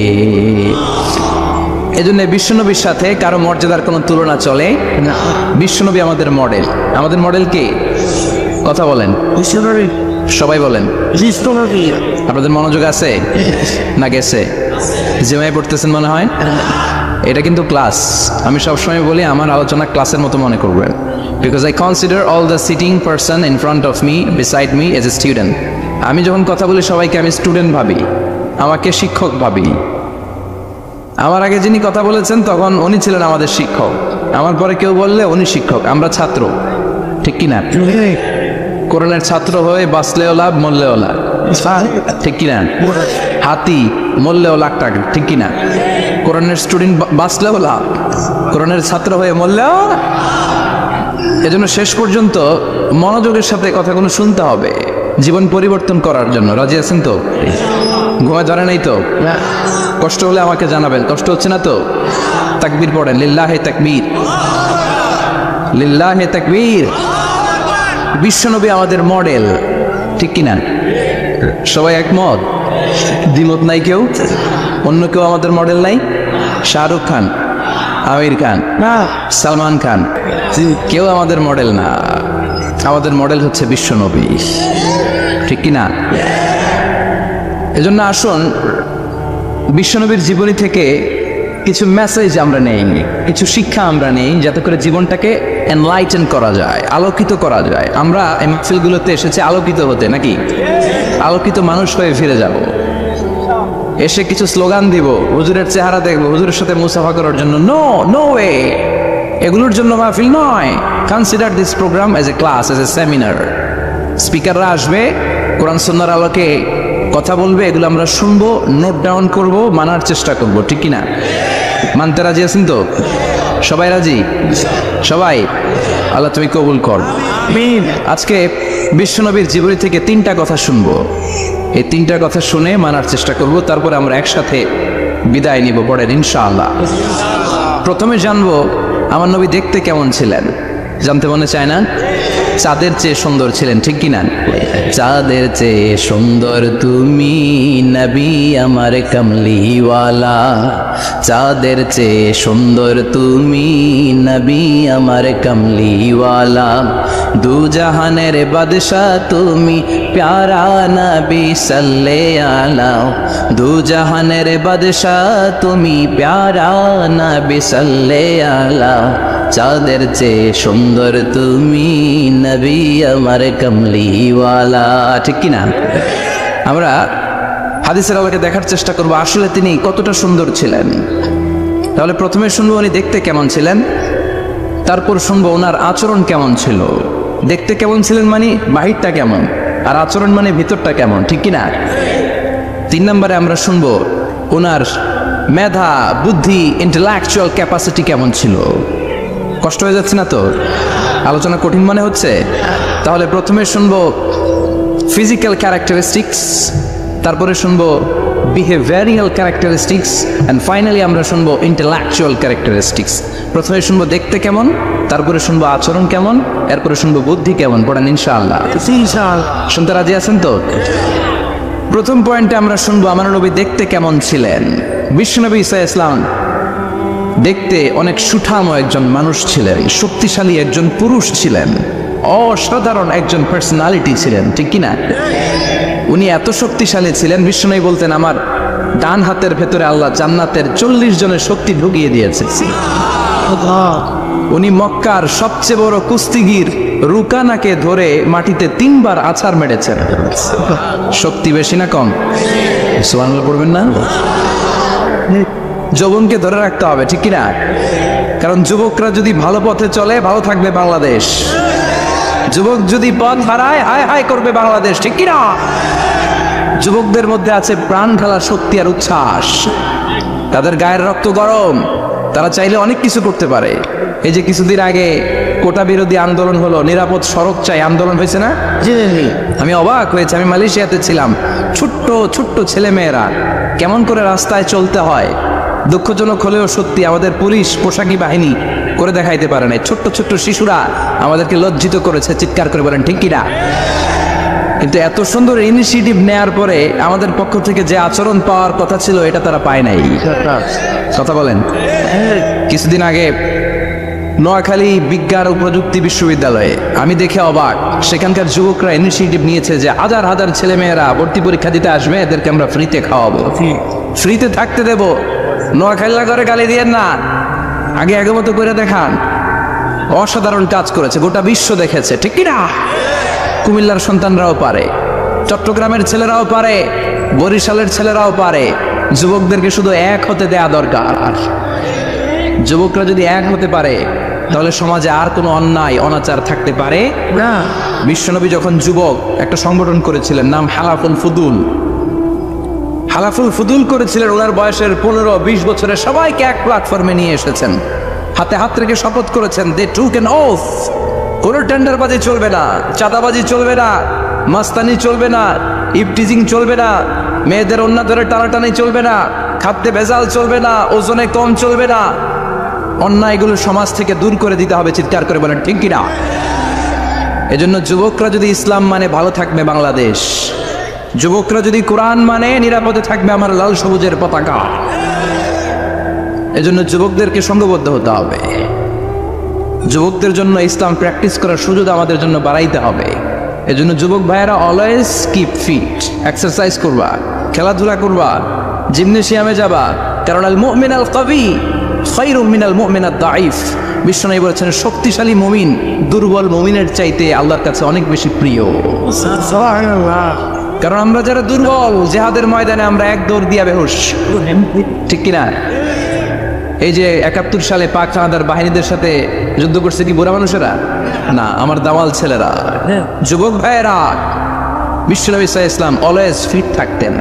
এজন্য বিশ্বনবীর সাথে কারো মর্যাদার কোনো তুলনা চলে না। বিশ্বনবী আমাদের মডেল। আমাদের মডেল কে? কথা বলেন, সবাই বলেন। আপনাদের মনোযোগ আছে না গেছে? জিমাই পড়তেছেন মনে হয়। এটা কিন্তু ক্লাস। আমি সবসময় বলি আমার আলোচনা ক্লাসের মতো মনে করবেন, because I consider all the sitting person in front of me, beside me as a student. আমি যখন কথা বলি সবাইকে আমি স্টুডেন্ট ভাবি, আমাকে শিক্ষক ভাবি। আমার আগে যিনি কথা বলেছেন তখন উনি ছিলেন আমাদের শিক্ষক, আমার পরে কেউ বললে উনি শিক্ষক, আমরা ছাত্র, ঠিক কিনা? কোরআনের ছাত্র হয়ে বাঁচলেও লাভ, মরলেও লাভ, ঠিক কিনা? হাতি মরলেও লাখ টাকা, ঠিক কিনা? কোরআনের স্টুডেন্ট বাঁচলেও লাভ, কোরআনের ছাত্র হয়ে মরলেও। এজন্য শেষ পর্যন্ত মনোযোগের সাথে কথাগুলো শুনতে হবে জীবন পরিবর্তন করার জন্য। রাজি আছেন তো? ঘুমে ধরে নাই তো? কষ্ট হলে আমাকে জানাবেন। কষ্ট হচ্ছে না তো? তাকবীর পড়েন, লিল্লাহে তাকবীর, লিল্লাহে তাকবীর। বিশ্বনবী আমাদের মডেল, ঠিক কিনা? সবাই একমত? দ্বিমত নাই কেউ? অন্য কেউ আমাদের মডেল নাই? শাহরুখ খান, আমির খান, সালমান খান, কেউ আমাদের মডেল না। আমাদের মডেল হচ্ছে বিশ্বনবী, ঠিক ঠিক কিনা? এজন্য আসুন বিশ্বনবীর জীবনী থেকে কিছু মেসেজ আমরা নেই, কিছু শিক্ষা আমরা নেই, যাতে করে জীবনটাকে এনলাইটেন করা যায়, আলোকিত করা যায়। আমরা এই মাহফিলগুলোতে এসেছি আলোকিত হতে, নাকি আলোকিত মানুষ হয়ে ফিরে যাব। এসে কিছু স্লোগান দিব, হুজুরের চেহারা দেখবো, হুজুরের সাথে মুসাফা করার জন্য, নো নো ওয়ে, এগুলোর জন্য মাহফিল নয়। Consider this programme as a class, as a seminar. স্পিকাররা আসবে, কোরআন সুন্নাহর আলোকে কথা বলবে, এগুলো আমরা শুনবো, নোট ডাউন করব, মানার চেষ্টা করব, ঠিক কিনা? মানতে রাজি আছেন তো? সবাই রাজি? সবাই? আল্লাহ তুমি কবুল কর। আজকে বিশ্বনবীর জীবনী থেকে 3টা কথা শুনবো। এই 3টা কথা শুনে মানার চেষ্টা করব, তারপরে আমরা একসাথে বিদায় নিব। পড়েন ইনশাআল্লাহ। প্রথমে জানবো আমার নবী দেখতে কেমন ছিলেন। জানতে মনে চায় না? চাঁদের চেয়ে সুন্দর ছিলেন, ঠিক কিনা? চাঁদের চেয়ে সুন্দর তুমি নবী আমার কামলিওয়ালা, চাঁদের চেয়ে সুন্দর তুমি নবী আমার কামলিওয়ালা, দু জাহানের বাদশা তুমি প্যারা নবী সাল্লাল্লাহু আলা, দু জাহানের বাদশা তুমি প্যারা নবী সাল্লাল্লাহু আলা, চাঁদের চেয়ে সুন্দর তুমি নবী আমার কামলিওয়ালা, ঠিক কিনা? আমরা হাদিসের আলোকে দেখার চেষ্টা করব আসলে তিনি কতটা সুন্দর ছিলেন। তাহলে প্রথমে শুনবো উনি দেখতে কেমন ছিলেন, তারপর শুনবো ওনার আচরণ কেমন ছিল। দেখতে কেমন ছিলেন মানে বাহিরটা কেমন, আর আচরণ মানে ভিতরটা কেমন, ঠিক কিনা? 3 নম্বরে আমরা শুনবো ওনার মেধা, বুদ্ধি, ইন্টেলেকচুয়াল ক্যাপাসিটি কেমন ছিল। কষ্ট হয়ে যাচ্ছে না তো? আলোচনা কঠিন মনে হচ্ছে? তাহলে প্রথমে শুনবো ফিজিক্যাল ক্যারেক্টারিস্টিক্স, তারপরে শুনবো বিহেভিয়ারিয়াল ক্যারেক্টারিস্টিক্স, অ্যান্ড ফাইনালি আমরা শুনবো ইন্টেলেকচুয়াল ক্যারেক্টারিস্টিক্স। প্রথমে শুনবো দেখতে কেমন, তারপরে শুনবো আচরণ কেমন, এরপরে শুনবো বুদ্ধি কেমন। পড়েন ইনশাআল্লাহ। শুনতে রাজি আছেন তো? প্রথম পয়েন্টে আমরা শুনবো আমার নবী দেখতে কেমন ছিলেন। বিশ্বনবী ঈসা ইসলাম দেখতে অনেক সুঠাম একজন মানুষ ছিলেন, শক্তিশালী একজন পুরুষ ছিলেন, অসাধারণ একজন পার্সোনালিটি ছিলেন, ঠিক কিনা? উনি এত শক্তিশালী ছিলেন, বিশ্বনবী বলতেন আমার ডান হাতের ভেতরে আল্লাহ জান্নাতের 40 জনের শক্তি ঢুকিয়ে দিয়েছে। উনি মক্কার সবচেয়ে বড় কুস্তিগির রুকানাকে ধরে মাটিতে 3 বার আছাড় মেরেছেন। শক্তি বেশি না কম? সুবহানাল্লাহ পড়বেন না? যৌবনকে ধরে রাখতে হবে, ঠিক কিনা? কারণ যুবকরা যদি ভালো পথে চলে, ভালো থাকবে বাংলাদেশ। যুবক যদি পথ হারায়, হায় হায় করবে বাংলাদেশ, ঠিক কিনা? যুবকদের মধ্যে আছে প্রাণ ঢালা শক্তি আর উচ্ছ্বাস, তাদের গায়ের রক্ত গরম, তারা চাইলে অনেক কিছু করতে পারে। এই যে কিছুদিন আগে কোটা বিরোধী আন্দোলন হলো, নিরাপদ সড়ক চাই আন্দোলন হয়েছে না? আমি অবাক হয়েছে, আমি মালয়েশিয়াতে ছিলাম, ছোট্ট ছোট্ট ছেলে মেয়েরা কেমন করে রাস্তায় চলতে হয়, দুঃখজনক হলেও সত্যি আমাদের পুলিশ পোশাকি বাহিনী করে দেখাইতে পারে না। ছোট্ট ছোট্ট শিশুরা আমাদেরকে লজ্জিত করেছে, চিৎকার করে বলেন, ঠিক কিনা? কিন্তু এত সুন্দর ইনিশিয়েটিভ নেয়ার পরে আমাদের পক্ষ থেকে যে আচরণ পাওয়ার কথা ছিল, এটা তারা পায় নাই। কথা বলেন। কিছুদিন আগে নোয়াখালী বিজ্ঞান ও প্রযুক্তি বিশ্ববিদ্যালয়ে আমি দেখে অবাক, সেখানকার যুবকরা ইনিশিয়েটিভ নিয়েছে যে হাজার হাজার ছেলে মেয়েরা ভর্তি পরীক্ষা দিতে আসবে, এদেরকে আমরা ফ্রিতে খাওয়াবো, ফ্রিতে থাকতে দেব। নোয়াখালী করে গালি দিয়েন না, আগে আগে মতো করে দেখান। অসাধারণ কাজ করেছে, গোটা বিশ্ব দেখেছে, ঠিক কিনা? কুমিল্লার সন্তানরাও পারে, চট্টগ্রামের ছেলেরাও পারে, বরিশালের ছেলেরাও পারে। যুবকদেরকে শুধু এক হতে দেয়া দরকার। যুবকরা যদি এক হতে পারে, তাহলে সমাজে আর কোনো অন্যায় অনাচার থাকতে পারে না। বিশ্বনবী যখন যুবক একটা সংগঠন করেছিলেন, নাম হালাফুল ফুদুল। হালাফুল ফুদুল করেছিলেন, ওনার বয়সের 15-20 বছরের সবাইকে এক প্ল্যাটফর্মে নিয়ে এসেছেন, হাতে হাত রেখে শপথ করেছেন, দে টুক অ্যান ওথ, কোনো টেন্ডারবাজি চলবে না, চাঁদাবাজি চলবে না, মাস্তানি চলবে না, ইফটিজিং চলবে না, মেয়েদের অন্য ধরে টানাটানি চলবে না, খাদ্যে ভেজাল চলবে না, ওজনে কম চলবে না, অন্যায়গুলো সমাজ থেকে দূর করে দিতে হবে। চিৎকার করে বলেন, ঠিক কিনা? এজন্য যুবকরা যদি ইসলাম মানে, ভালো থাকবে বাংলাদেশ। যুবকরা যদি কোরআন মানে, নিরাপদে থাকবে আমার লাল সবুজের পতাকা। এজন্য যুবকদেরকে সংঘবদ্ধ হতে হবে। যুবকদের জন্য ইসলাম প্র্যাকটিস করার সুযোগ আমাদের জন্য বাড়াইতে হবে। এজন্য যুবক ভাইয়েরা অলওয়েজ কিপ ফিট, এক্সারসাইজ করবা, খেলাধুলা করবা, জিমনেশিয়ামে যাবা, কারণ আল মুমিন আল কবি খায়রুম মিনাল মুমিন আদ দাঈফ। বিশ্বনবী বলেছেন শক্তিশালী মুমিন দুর্বল মুমিনের চাইতে আল্লাহর কাছে অনেক বেশি প্রিয়। কারণ আমরা যারা দুর্বল জিহাদের ময়দানে আমরা এক দৌড় দিয়া বেহুশ, ঠিক কিনা? এই যে 71 সালে পাক হানাদার বাহিনীদের সাথে যুদ্ধ করছে কি বুড়া মানুষেরা? না, আমার দামাল ছেলেরা, যুবক ভাইয়েরা। বিশ্বনবী সাল্লাল্লাহু আলাইহি ওয়াসাল্লাম অলওয়েজ ফিট থাকতেন।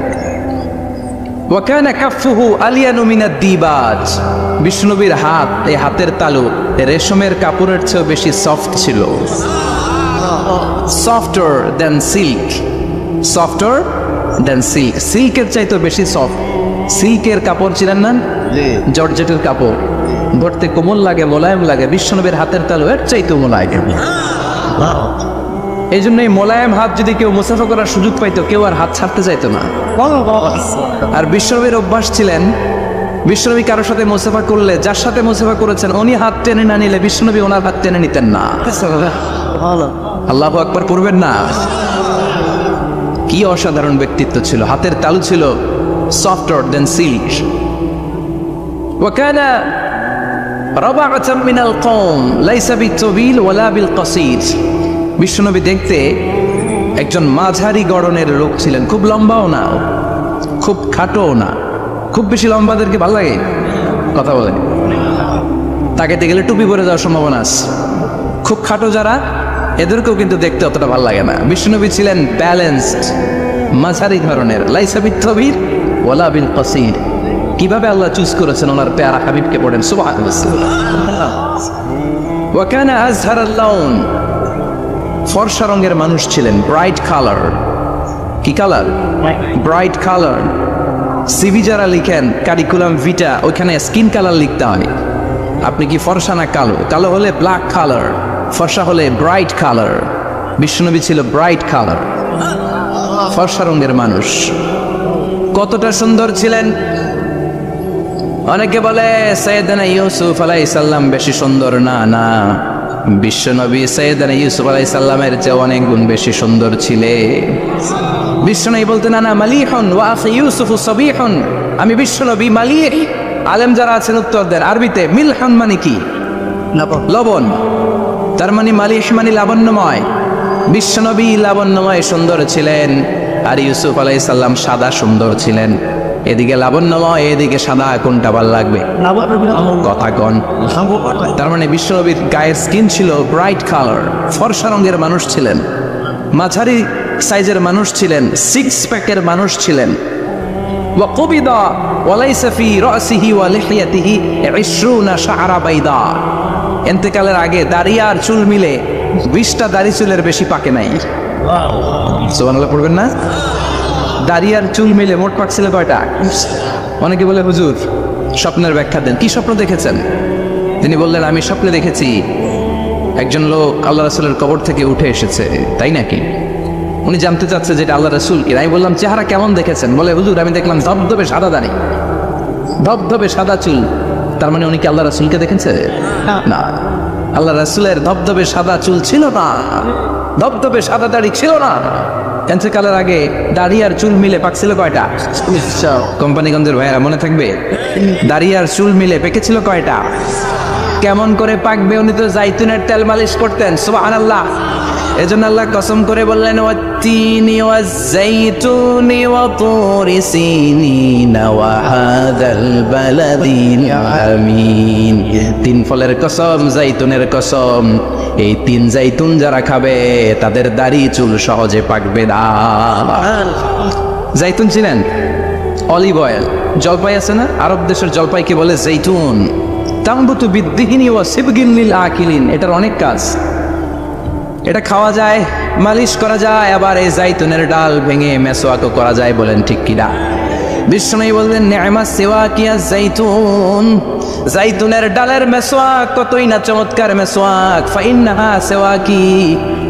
ওয়া কানা কাফফুহু আলিয়ানু মিনাদ দিবাজ। বিশ্বনবীর হাত, এই হাতের তালু রেশমের কাপড়ের চেয়ে বেশি সফট ছিল। সফটার দেন সিল্ক, সফটার দেন সিল্ক, সিল্কের চাইতে বেশি সফট। সিল্কের কাপড় ছিলেন না, জর্জেটের কাপড় ধরতে কোমল লাগে, মোলায়েম লাগে। বিশ্বনবীর হাতের তালু এর চাইতে মোলায়েম। এই জন্য এই মোলায়েম হাত যদি কেউ মুসাফা করার সুযোগ পাইতো, কেউ আর হাত ছাড়তে চাইতো না। আর বিশ্বনবীর অভ্যাস ছিলেন, বিশ্বনবী কারোর সাথে মুসাফা করলে, যার সাথে মুসাফা করেছেন উনি হাত টেনে না নিলে বিশ্বনবী ওনার হাত টেনে নিতেন না। আল্লাহু আকবার পড়বেন না? কি অসাধারণ ব্যক্তিত্ব ছিল। হাতের তালু ছিল softer than silk. وكان ربعة من القوم ليس بالطويل ولا بالقصير. বিশ্বনবী দেখতে একজন মাঝারি গড়নের লোক ছিলেন, খুব লম্বাও না খুব খাটোও না। খুব বেশি লম্বাদেরকে ভালো লাগে কথা বলে, তাকাইতে গেলে টুপি পরে যাওয়ার সম্ভাবনা আছে। খুব খাটো যারা, এদেরকেও কিন্তু দেখতে অতটা ভালো লাগে না। বিশ্বনবী ছিলেন ব্যালেন্সড, মাঝারি ধরনের। লাইসা বিত-তবিল ওয়ালা বিল কাসির। কিভাবে আল্লাহ চুজ করেছেন ওনার প্যারা হাবিবকে, পড়েন সুবহানাল্লাহ। ওয়া কানা আযহারাল লাউন, ফর্সা রঙের মানুষ ছিলেন, ব্রাইট কালার। কি কালার? Bright colour. সিভি যারা লিখেন কারিকুলাম ভিটা, ওইখানে স্কিন কালার লিখতে হয়। আপনি কি ফর্সা না কালো? কালো হলে ব্ল্যাক কালার, ফর্সা হলে ব্রাইট কালার। বিশ্বনবী ছিল ব্রাইট কালার, ফর্সা রঙের মানুষ। কতটা সুন্দর ছিলেন! অনেকে বলে সাইয়েদনা ইউসুফ আলাইহিস সালাম বেশি সুন্দর। না না, বিশ্বনবী সাইয়েদনা ইউসুফ আলাইহিস সালামের চেয়ে অনেক গুণ বেশি সুন্দর ছিলেন। বিশ্বনবী বলতেন আনা মালিহুন ওয়া আখি ইউসুফু সাবিহুন। আমি বিশ্বনবী মালিহ। আলেম যারা আছেন উত্তর দেন আরবিতে মিলহুন মানে কি? লবণ। তার মানে মালিহ মানে লাবণ্যময়। বিশ্বনবী লাবণ্যময় সুন্দর ছিলেন, আর ইউসুফ আলাইহিস সালাম সাদা সুন্দর ছিলেন। এদিকে লাবণ্যময়, এদিকে সাদা, কোনটা ভালো লাগবে? কথা কন। তার মানে বিশ্বনবীর গায়ের স্কিন ছিল ব্রাইট কালার, ফর্সা রঙের মানুষ ছিলেন, মাঝারি সাইজের মানুষ ছিলেন, সিক্স প্যাকের মানুষ ছিলেন। ওয়া কুবিদা ওয়া লাইসা ফি রাসিহি ওয়া লিহিয়াতিহি 20 শাআরা বাইদা। ইন্তেকালের আগে দাড়ি আর চুল মিলে 20টা দাড়ি চুলের বেশি পাকে নাই। সুবহানাল্লাহ পড়বেন না? দাড়ি আর চুল মিলে মোট পাকছিল কয়টা? অনেকে বলে হুজুর স্বপ্নের ব্যাখ্যা দেন। কি স্বপ্ন দেখেছেন? তিনি বললেন আমি স্বপ্নে দেখেছি একজন লোক আল্লাহ রাসূলের কবর থেকে উঠে এসেছে। তাই নাকি? উনি জানতে চাচ্ছে যেটা আল্লাহ রাসূল কি। আমি বললাম চেহারা কেমন দেখেছেন? বলে হুজুর আমি দেখলাম ধবধবে সাদা দাড়ি, ধবধবে সাদা চুল। তার মানে উনি কি আল্লাহ রাসূলকে দেখেছে? না, আল্লাহ রাসূলের ধবধবে সাদা চুল ছিল না, ধবধবে সাদা দাড়ি ছিল না। ইন্তেকালের আগে দাড়ি আর চুল মিলে পাকছিল কয়টা? কোম্পানিগঞ্জের ভাইয়েরা মনে থাকবে? দাড়ি আর চুল মিলে পেকেছিল কয়টা? কেমন করে পাকবে? উনি তো জাইতুনের তেল মালিশ করতেন। সুবহানাল্লাহ। এজন্য আল্লাহ কসম করে বললেন ওয়াত্তিনি ওয়াজ-যাইতুনি ওয়া তুরি সিনিনা ওয়া হাযাল বালাদিল আমিন। তিন ফলের কসম, জাইতুনের কসম। এই তিন জাইতুন যারা খাবে তাদের দাড়ি চুল সহজে পাকবে না। জাইতুন ছিলেন অলিভ অয়েল। জলপাই আছে না, আরব দেশের জলপাইকে বলে জাইতুন। তামবুতু বিদ্দিহিনি ওয়া সিবগিন লিল আকিলিন। এটার অনেক কাজ। এটা খাওয়া যায়, মালিশ করা যায়, আবার এই জাইতুনের ডাল ভেঙে মেসওয়াকও করা যায়। বলেন ঠিক কিনা? বিশ্বনবী বললেন নি'মা সিওয়াকিয়া জাইতুন। জাইতুনের ডালের মেসওয়াক কতই না চমৎকার মেসওয়াক। ফাইন্নাহা সিওয়াকি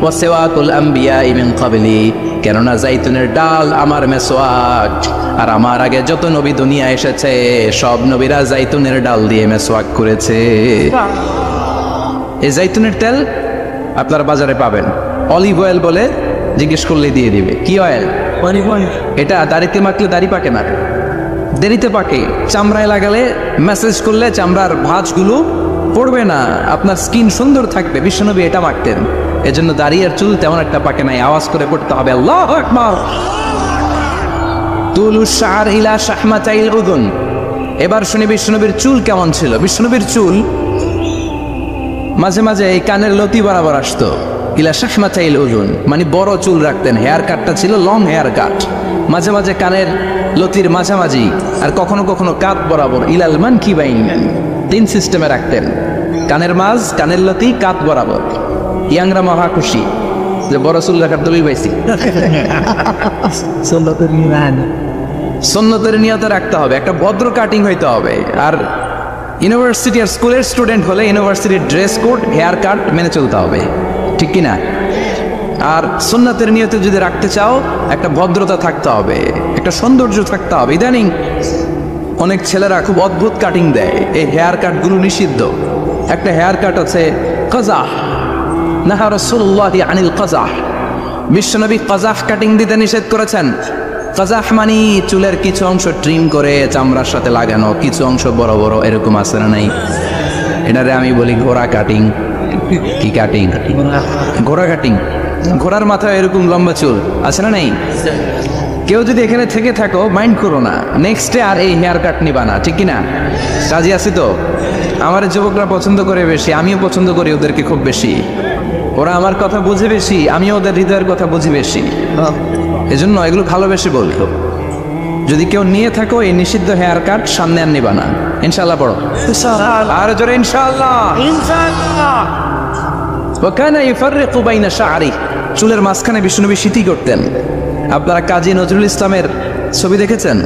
ওয়া সিওয়াকুল আমবিয়া মিন ক্বাবলি। কেননা জাইতুনের ডাল আমার মেসওয়াক, আর আমার আগে যত নবী দুনিয়া এসেছে সব নবীরা জাইতুনের ডাল দিয়ে মেসওয়াক করেছে। এই জাইতুনের তেল আপনারা বাজারে পাবেন। অলিভ অয়েল বলে জিজ্ঞেস করলে দিয়ে দিবে। কি অয়েল? এটা দাড়িতে মাখলে দাড়ি পাকে না, দেরিতে পাকে। চামড়ায় লাগালে ম্যাসেজ করলে চামড়ার ভাঁজগুলো পড়বে না, আপনার স্কিন সুন্দর থাকবে। বিশ্বনবী এটা মাখতেন, এজন্য দাড়ি আর চুল তেমন একটা পাকে নাই। আওয়াজ করে পড়তে হবে আল্লাহু আকবার। তুলু শার ইলা শাহমাতাইল উযুন। এবার শুনি বিশ্বনবীর চুল কেমন ছিল। বিশ্বনবীর চুল মাঝে মাঝে এই কানের লতি বরাবর আসতো। ইলা শাহমাতাইল উযুন মানে বড় চুল রাখতেন। হেয়ার কাটটা ছিল লং হেয়ার কাট, মাঝে মাঝে কানের লতির মাঝামাঝি, আর কখনো কখনো কাত বরাবর। ইলাল মানকিবাইন, 3 সিস্টেমে রাখতেন। কানের মাঝ, কানের লতি, কাত বরাবর। ইয়াংরা মহা খুশি যে বড় চুল রাখার দলিল পাইছি। সুন্নতের নিয়তে রাখতে হবে, একটা ভদ্র কাটিং হইতে হবে। আর ইউনিভার্সিটি আর স্কুলের স্টুডেন্ট হলে ইউনিভার্সিটির ড্রেস কোড, হেয়ার কাট মেনে চলতে হবে, ঠিক কিনা? আর সুন্নতের নিয়তে যদি রাখতে চাও, একটা ভদ্রতা থাকতে হবে, একটা সৌন্দর্য থাকতে হবে। ইদানিং অনেক ছেলেরা খুব অদ্ভুত কাটিং দেয়, এই হেয়ার কাটগুলো নিষিদ্ধ। একটা হেয়ার কাট আছে কাযাহ, নাহা রাসূলুল্লাহি আনিল কাযাহ। বিশ্বনবী কাযাহ কাটিং দিতে নিষেধ করেছেন। কাযাহ মানে চুলের কিছু অংশ ট্রিম করে চামড়ার সাথে লাগানো, কিছু অংশ বড় বড়, এরকম আছে না নাই? এটারে আমি বলি ঘোড়া কাটিং। কি কাটিং? ঘোড়া কাটিং। ঘোড়ার মাথায় এরকম লম্বা চুল আছে না নাই? কেউ যদি এখানে থেকে থাকো, মাইন্ড করো না, নেক্সটে আর এই হেয়ার কাট নিবা না, ঠিক কিনা? রাজি আছি তো? আমার যুবকরা পছন্দ করে বেশি, আমিও পছন্দ করি ওদেরকে খুব বেশি। ওরা আমার কথা বুঝে বেশি, আমিও ওদের হৃদয়ের কথা বুঝি বেশি, এজন্য এগুলো ভালোবেসে বলতো। যদি কেউ নিয়ে থাকো এই নিষিদ্ধ হেয়ার কাট, সামনে আর নিবা না। ইনশাআল্লাহ পড়ো, আর জোরে ইনশাআল্লাহ। ওয়াকানা ইফাররিকু বাইনা শা'রি। চুলের মাঝখানে বিষ্ণুনবী সিঁথি করতেন। আপনারা কাজী নজরুল ইসলামের ছবি দেখেছেন?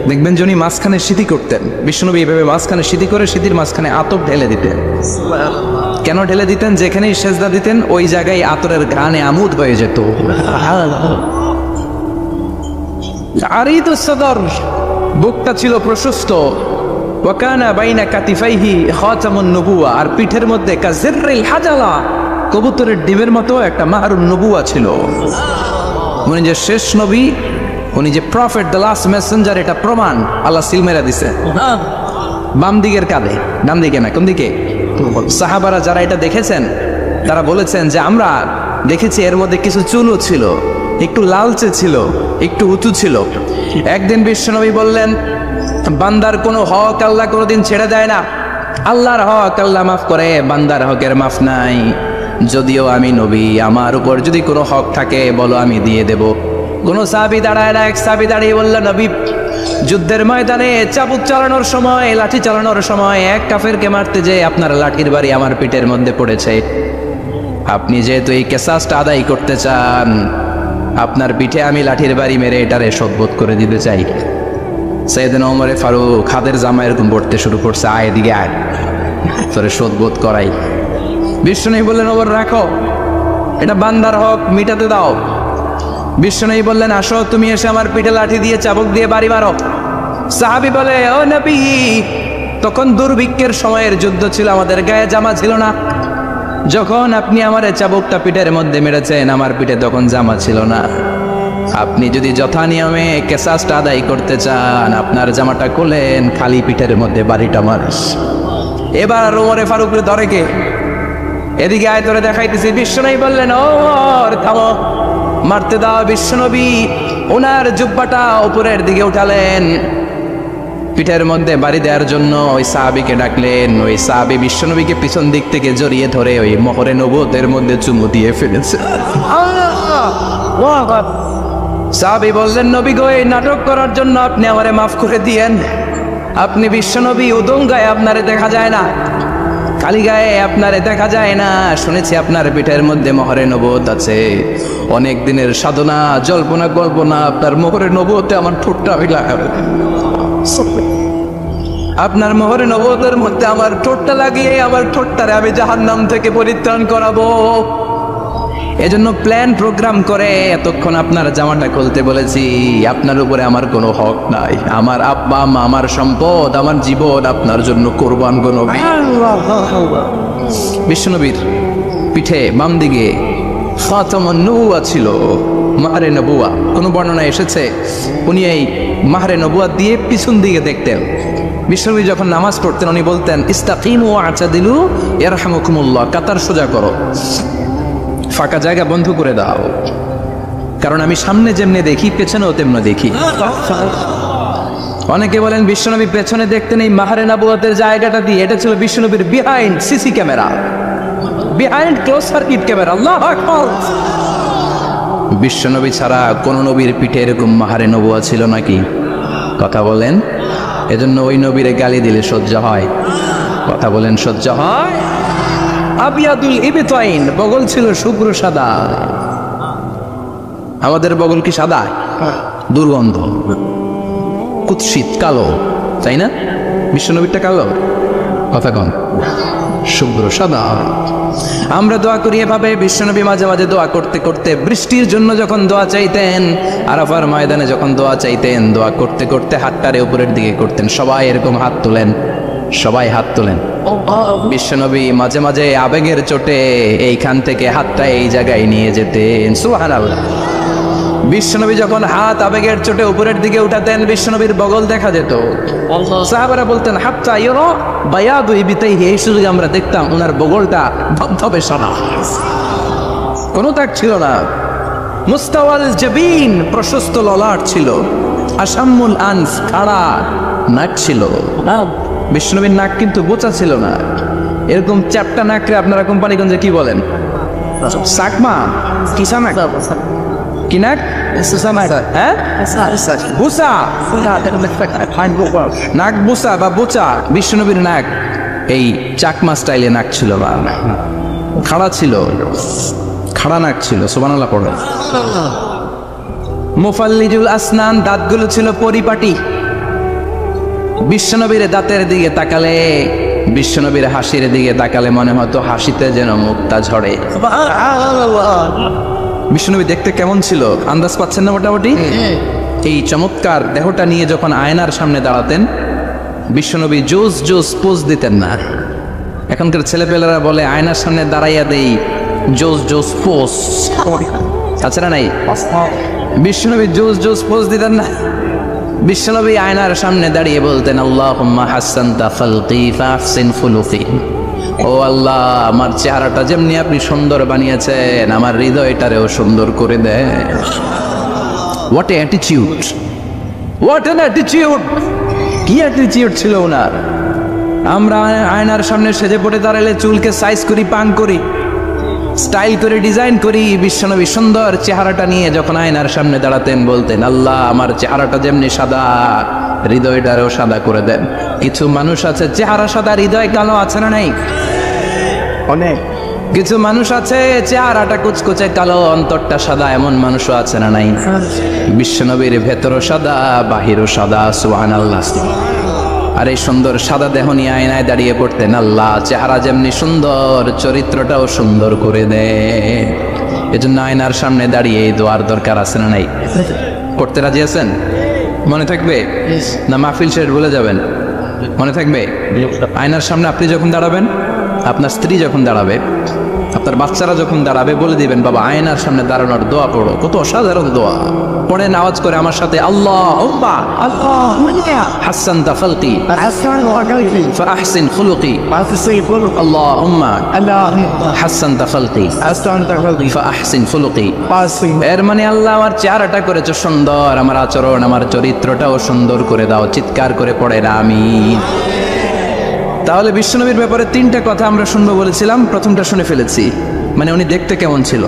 দেখবেন যিনি মাঝখানে সিঁথি করতেন, বিষ্ণুনবী এভাবে মাঝখানে সিঁথি করে সিঁথির মাঝখানে আতর ঢেলে দিতেন। কেন ঢেলে দিতেন? যেখানেই সেজদা দিতেন ওই জায়গায় আতরের ঘ্রাণে আমোদ হয়ে যেত। আরিদুস সাদর, বুকটা ছিল প্রশস্ত। ওয়াকানা বাইনা কাতিফাইহি খাতামুন নবুওয়া, আর পিঠের মধ্যে কাজিররিল হাজালা, কবুতরের ডিমের মতো একটা মাহরুন নবুওয়া ছিল। উনি যে শেষ নবী, উনি যে প্রফেট, দ্য লাস্ট মেসেঞ্জার, এটা প্রমাণ আল্লাহ সিল মেরা দিছে। বাম দিকের কাঁধে, ডান দিকে না। কোন দিকে? সাহাবারা যারা এটা দেখেছেন তারা বলেছেন যে আমরা দেখেছি এর মধ্যে কিছু চুলও ছিল, একটু লালচে ছিল, একটু উঁচু ছিল। একদিন বিশ্বনবী বললেন, বান্দার কোনো হক আল্লাহ কোনোদিন ছেড়ে দেয় না। আল্লাহর হক আল্লাহ মাফ করে, বান্দার হকের মাফ নাই। যদিও আমি নবী, আমার উপর যদি কোনো হক থাকে বলো, আমি দিয়ে দেব। কোন সাহাবী দাঁড়ায় না। এক সাহাবী দাঁড়িয়ে বলল, নবী, যুদ্ধের ময়দানে চাবুক চালানোর সময়, লাঠি চালানোর সময় এক কাফেরকে মারতে যে আপনার লাঠির বাড়ি আমার পিঠের মধ্যে পড়েছে। আপনি যেহেতু এই কেসাসটা আদায় করতে চান, আপনার পিঠে আমি লাঠির বাড়ি মেরে এটারে শোধবোধ করে দিতে চাই। সাইয়েদনা ওমরে ফারুক হাতের জামা এরকম পড়তে শুরু করছে, আয় এদিকে আয়, তোরে শোধবোধ করাই। বিশ্বনবী বললেন, ওমর রাখো, এটা বান্দার হক, মিটাতে দাও। বিশ্বনবী বললেন, আসো, তুমি এসে আমার পিঠে লাঠি দিয়ে চাবুক দিয়ে বাড়ি মারো। সাহাবী বলে, ও নবী, তখন দুর্ভিক্ষের সময়ের যুদ্ধ ছিল, আমাদের গায়ে জামা ছিল না। যখন আপনি আমার চাবুকটা পিঠের মধ্যে মেরেছেন, আমার পিঠে তখন জামা ছিল না। আপনি যদি যথা নিয়মে কেসাসটা আদায় করতে চান, আপনার জামাটা খুলেন, খালি পিঠের মধ্যে বাড়িটা মারিস। এবার ওমরে ফারুকের ধরে কে? এদিকে আয়, তোরে দেখাইতেছি। বিশ্বনবী বললেন, ওমর থামো, মারতে দাও। বিশ্বনবী ওনার জুব্বাটা উপরের দিকে উঠালেন, পিঠের মধ্যে বাড়ি দেওয়ার জন্য ওই সাহাবীকে ডাকলেন। ওই সাহাবী বিশ্বনবীকে পিছন দিক থেকে জড়িয়ে ধরে ওই মোহরে নবুয়তের মধ্যে চুমু দিয়ে ফেলেছে। সাহাবী বললেন, নবী গো, এই নাটক করার জন্য আপনি আমারে মাফ করে দিয়েন। আপনি বিশ্বনবী, উদঙ্গায় আপনারে দেখা যায় না, খালি গায়ে আপনারে দেখা যায় না। শুনেছি আপনার পিঠের মধ্যে মোহরে নবুয়ত আছে। অনেক দিনের সাধনা, জল্পনা কল্পনা, আপনার মোহরে নবুয়তে আমার ঠোঁটটা আমি লাগাবো। আপনার মোহরে নবুয়তের মধ্যে আমার ঠোঁটটা লাগিয়ে আমার ঠোঁটটারে আমি জাহান্নাম থেকে পরিত্রাণ করাবো। এজন্য প্ল্যান প্রোগ্রাম করে এতক্ষণ আপনার জামাটা খুলতে বলেছি। আপনার উপরে আমার কোনো হক নাই। আমার আব্বা মা, আমার সম্পদ, আমার জীবন আপনার জন্য কোরবান গো নবী। বিশ্বনবীর পিঠে বাম দিকে খাতামুন নবুয়া ছিল, মাহরে নবুয়া। কোনো বর্ণনা এসেছে উনি এই মাহরে নবুয়া দিয়ে পিছন দিকে দেখতেন। বিশ্বনবী যখন নামাজ পড়তেন উনি বলতেন ইস্তাকিমু আ'তাদিলু ইয়ারহামুকুমুল্লাহ, কাতার সোজা করো, ফাঁকা জায়গা বন্ধ করে দাও, কারণ আমি সামনে যেমনি দেখি পেছনেও তেমনি দেখি। অনেকে বলেন বিশ্বনবী পেছনে দেখতেন এই মাহরে নবুয়াতের জায়গাটা দিয়ে, এটা ছিল বিশ্বনবীর behind CC camera, behind close circuit camera. আল্লাহু আকবার। বিশ্বনবী ছাড়া কোন নবীর পিঠে এরকম মাহরে নবুয়া ছিল নাকি? কথা বলেন। এজন্য ওই নবীরে গালি দিলে সহ্য হয়? কথা বলেন, সহ্য হয়? আবিয়াদুল ইবতাইন, বগল ছিল শুভ্র সাদা। আমাদের বগল কি সাদা? দুর্গন্ধ, কুৎসিত, কালো, তাই না? বিশ্বনবীরটা কালো? কথা কন, শুভ্র সাদা। আমরা দোয়া করি এভাবে। বিশ্বনবী মাঝে মাঝে দোয়া করতে করতে বৃষ্টির জন্য যখন দোয়া চাইতেন, আরাফার ময়দানে যখন দোয়া চাইতেন, দোয়া করতে করতে হাতটারে উপরের দিকে করতেন। সবাই এরকম হাত তোলেন, সবাই হাত তোলেন। বিশ্বনবী মাঝে মাঝে আবেগের চোটে এইখান থেকে হাতটা এই জায়গায় নিয়ে যেতেন। সুবহানাল্লাহ। বিশ্বনবী যখন হাত আবেগের চোটে উপরের দিকে উঠাতেন, বিশ্বনবীর বগল দেখা যেত। সাহাবারা বলতেন হাত্তা ইউরা বায়াদু ইবতাইহি, এই সুযোগে আমরা দেখতাম ওনার বগলটা ধবধবে সাদা, কোনো দাগ ছিল না। মুস্তাওয়াল জাবিন, প্রশস্ত ললাট ছিল। আসাম্মুল আনফ, খাড়া নাক ছিল। বিশ্বনবীর নাক কিন্তু বোচা ছিল না, এরকম চ্যাপটা নাকরে আপনারা কোম্পানিগঞ্জে কি বলেন? সাকমা, কিসা নাক, কি নাক? হ্যাঁ, বুসা, নাক বুসা বা বোচা। বিশ্বনবীর নাক এই চাকমা স্টাইলে নাক ছিল না, খাড়া ছিল, খাড়া নাক ছিল। সুবহানাল্লাহ পড়ে। মুফাল্লিজুল আসনান, দাঁতগুলো ছিল পরিপাটি। বিশ্বনবীর দাঁতের দিকে তাকালে, বিশ্বনবীর হাসির দিকে তাকালে মনে হতো হাসিতে যেন মুক্তা ঝরে। বিশ্বনবী দেখতে কেমন ছিল আন্দাজ পাচ্ছেন না মোটামুটি? এই চমৎকার দেহটা নিয়ে যখন আয়নার সামনে দাঁড়াতেন, বিশ্বনবী জোস জোস পোজ দিতেন না। এখনকার ছেলেপেলেরা বলে আয়নার সামনে দাঁড়াইয়া দেই জোস জোস পোজ, আছে না নাই? বিশ্বনবী জোস জোস পোজ দিতেন না। বিশ্বনবী আয়নার সামনে দাঁড়িয়ে বলতেন আল্লাহুম্মা হাসানতা খালকি ফাহসিন খুলুকি, ও আল্লাহ আমার চেহারাটা যেমনি আপনি সুন্দর বানিয়েছেন, আমার হৃদয়টারেও সুন্দর করে দেন। What a attitude, what an attitude! কি অ্যাটিটিউড ছিল ওনার! আমরা আয়নার সামনে সেজে পড়ে দাঁড়ালে চুলকে সাইজ করি, পাং করি, স্টাইল করে ডিজাইন করি। বিশ্বনবী সুন্দর চেহারাটা নিয়ে যখন আয়নার সামনে দাঁড়াতেন বলতেন আল্লাহ আমার চেহারাটা যেমনি সাদা, হৃদয়টারেও সাদা করে দেন। কিছু মানুষ আছে চেহারা সাদা হৃদয় কালো, আছে না নাই? অনেক কিছু মানুষ আছে চেহারাটা কুচকুচে কালো, অন্তরটা সাদা, এমন মানুষও আছে না নাই? বিশ্বনবীর ভেতরও সাদা, বাহিরও সাদা। সুবহানাল্লাহ। আর এই সুন্দর সাদা দেহ নিয়ে আয়নায় দাঁড়িয়ে পড়তেন আল্লাহ চেহারা যেমনি সুন্দর, চরিত্রটাও সুন্দর করে দেন। এজন্য আয়নার সামনে দাঁড়িয়ে এই দোয়ার দরকার আছে না নাই? করতে রাজি আছেন? মনে থাকবে না মাহফিল শেষ ভুলে যাবেন? মনে থাকবে? আয়নার সামনে আপনি যখন দাঁড়াবেন, আপনার স্ত্রী যখন দাঁড়াবে, আপনার বাচ্চারা যখন দাঁড়াবে, বলে দিবেন বাবা আয়নার সামনে দাঁড়ানোর দোয়া পড়ো। কত অসাধারণ দোয়া! পড়েন আওয়াজ করে আমার সাথে, আল্লাহুম্মা হাসানতা খালকি ফাহসিন খুলুকি, আল্লাহুম্মা হাসানতা খালকি ফাহসিন খুলুকি। এর মানে আল্লাহ আমার চেহারাটা করেছো সুন্দর, আমার আচরণ, আমার চরিত্রটাও সুন্দর করে দাও। চিৎকার করে পড়েন আমিন। তাহলে বিশ্বনবীর ব্যাপারে তিনটা কথা আমরা শুনবো বলেছিলাম, প্রথমটা শুনে ফেলেছি। মানে উনি দেখতে কেমন ছিল,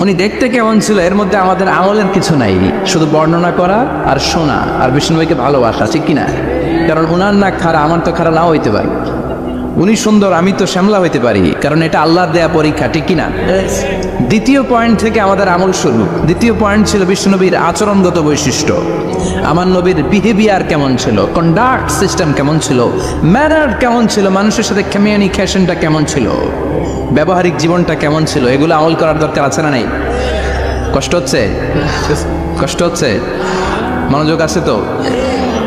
উনি দেখতে কেমন ছিল, এর মধ্যে আমাদের আমলের কিছু নাই, শুধু বর্ণনা করা আর শোনা আর বিষ্ণুভাইকে ভালোবাসা, ঠিক কিনা? কারণ উনার না খারাপ, আমার তো খারাপ নাও হইতে পারে। উনি সুন্দর, আমি তো শ্যামলা হইতে পারি, কারণ এটা আল্লাহর দেয়া পরীক্ষা, ঠিক কিনা? দ্বিতীয় পয়েন্ট থেকে আমাদের আমল শুরু। দ্বিতীয় পয়েন্ট ছিল বিশ্বনবীর আচরণগত বৈশিষ্ট্য। আমার নবীর বিহেভিয়ার কেমন ছিল, কন্ডাক্ট সিস্টেম কেমন ছিল, ম্যানার কেমন ছিল, মানুষের সাথে কমিউনিকেশনটা কেমন ছিল, ব্যবহারিক জীবনটা কেমন ছিল, এগুলো আমল করার দরকার আছে না নাই? কষ্ট হচ্ছে? কষ্ট হচ্ছে? মনোযোগ আছে তো?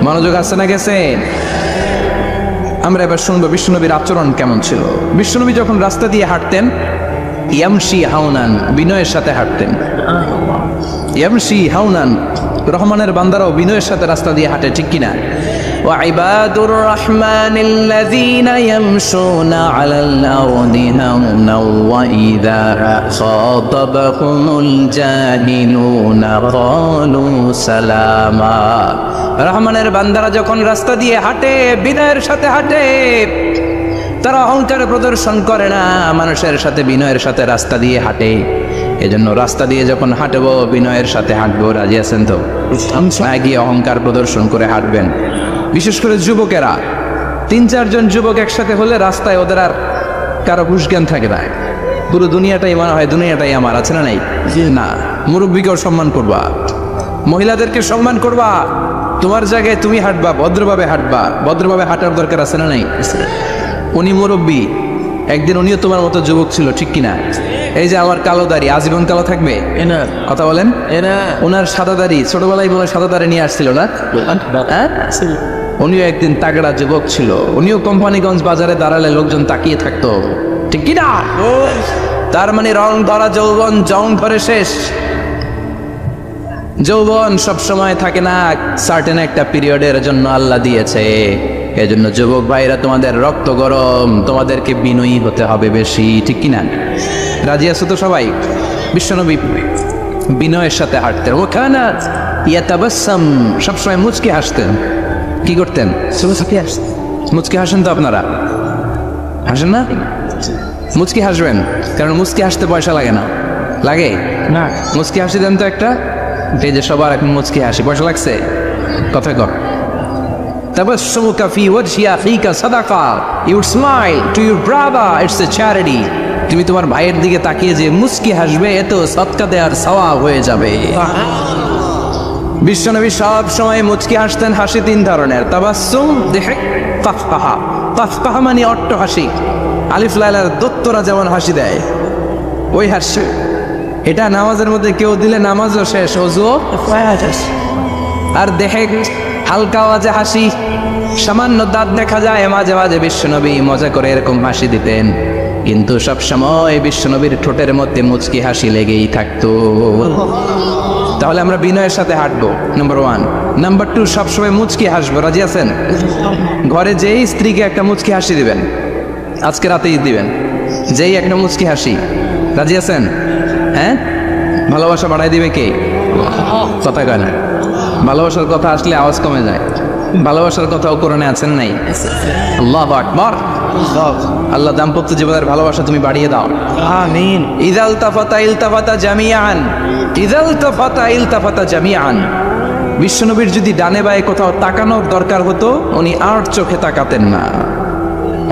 মনোযোগ আছে না গেছে? আমরা এবার শুনবো বিশ্বনবীর আচরণ কেমন ছিল। বিশ্বনবী যখন রাস্তা দিয়ে হাঁটতেন, ইয়ামশি হাউনান, বিনয়ের সাথে হাঁটতেন। ইয়ামশি হাউনান, রহমানের বান্দারাও বিনয়ের সাথে রাস্তা দিয়ে হাঁটে, ঠিক কিনা? وعباد الرحمن الذين يمشون على الأرض هونا وإذا خاطبهم الجاهلون قالوا سلاما। রহমানের বান্দারা যখন রাস্তা দিয়ে হাঁটে, বিনয়ের সাথে হাঁটে, তারা অহংকার প্রদর্শন করে না, মানুষের সাথে বিনয়ের সাথে রাস্তা দিয়ে হাঁটে। এজন্য রাস্তা দিয়ে যখন হাঁটবো বিনয়ের সাথে হাঁটবো। রাজি আছেন তো? গিয়ে অহংকার প্রদর্শন করে হাঁটবেন। বিশেষ করে যুবকেরা, 3-4 জন যুবক একসাথে হলে রাস্তায় ওদের আর কারো হুঁশ জ্ঞান থাকে না, পুরো দুনিয়াটাই মনে হয় দুনিয়াটাই আমার, আছে না নাই? না, মুরব্বীকেও সম্মান করবা, মহিলাদেরকে সম্মান করবা, তোমার জায়গায় তুমি হাঁটবা, ভদ্রভাবে হাঁটবা। ভদ্রভাবে হাঁটার দরকার আছে না নাই? উনি মুরব্বী, একদিন উনিও তোমার মতো যুবক ছিল, ঠিক কিনা? এই যে আমার কালো দাড়ি আজীবন কালো থাকবে? কথা বলেন। ওনার সাদা দাড়ি ছোটবেলায় বলে সাদা দাড়ি নিয়ে আসছিল না? উনিও একদিন তাগড়া যুবক ছিল, উনিও কোম্পানিগঞ্জ বাজারে দাঁড়ালে লোকজন তাকিয়ে থাকতো, ঠিক কিনা? তার মানে রং ধরা যৌবন জং ধরে শেষ। যৌবন সব সময় থাকে না, সার্টেন একটা পিরিয়ডের জন্য আল্লাহ দিয়েছে। এজন্য যুবক ভাইরা, তোমাদের রক্ত গরম, তোমাদেরকে বিনয়ী হতে হবে বেশি, ঠিক কিনা? রাজি আছো তো সবাই? বিশ্বনবী বিনয়ের সাথে হাঁটতেন। ও খানা ইয়াতাবাসসাম, সবসময় মুচকি হাসতেন। কি করতেন? মুচকি হাসেন তো আপনারা? হাসেন না? মুচকি হাসবেন, কারণ মুচকি হাসতে পয়সা লাগে না। লাগে না? মুচকি হাসি দেন তো একটা। এই যে সবার এখন মুচকি হাসি, পয়সা লাগছে? কথা কর। তাবাসসুমুকা ফি ওয়াজহি আখিকা সাদাকা, you smile to your brother, it's a charity. তুমি তোমার ভাইয়ের দিকে তাকিয়ে যে মুচকি হাসবে, এত সদকা দেওয়ার সওয়াব হয়ে যাবে। বিশ্বনবী সব সময় মুচকি হাসতেন। হাসি 3 ধরনের, তাবাসসুম, দিহক, তাফকাহা। তাফকাহা মানে অট্ট হাসি, আলিফ লাইলার দত্তরা যেমন হাসি দেয় ওই হাসি। এটা নামাজের মধ্যে কেউ দিলে নামাজও শেষ, ওযুও। আর দিহক, হালকা আওয়াজে হাসি, সামান্য দাঁত দেখা যায় মাঝে মাঝে। বিশ্বনবী মজা করে এরকম হাসি দিতেন, কিন্তু সব সময় বিশ্বনবীর ঠোঁটের মধ্যে মুচকি হাসি লেগেই থাকতো। তাহলে আমরা বিনয়ের সাথে হাঁটবো, নাম্বার 1। নাম্বার 2, সবসময় মুচকি হাসবো। রাজি আছেন? ঘরে যেই স্ত্রীকে একটা মুচকি হাসি দিবেন, আজকে রাতেই দিবেন, যেই একটা মুচকি হাসি। রাজি আছেন? হ্যাঁ, ভালোবাসা বাড়াই দিবে কে? কথা কয় না। ভালোবাসার কথা আসলে আওয়াজ কমে যায়। ভালোবাসার কথাও কোরআনে আছেন নাই? আল্লাহু আকবার। আল্লাহ দাম্পত্য জীবনের ভালোবাসা তুমি বাড়িয়ে দাও, আমিন। ইযাল তাফাতা ইলতাফাতা জামিআন, ইযাল তাফাতা ইলতাফাতা জামিআন। বিশ্বনবীর যদি ডানে বায়ে কোথাও তাকানোর দরকার হতো, উনি আর চোখে তাকাতেন না।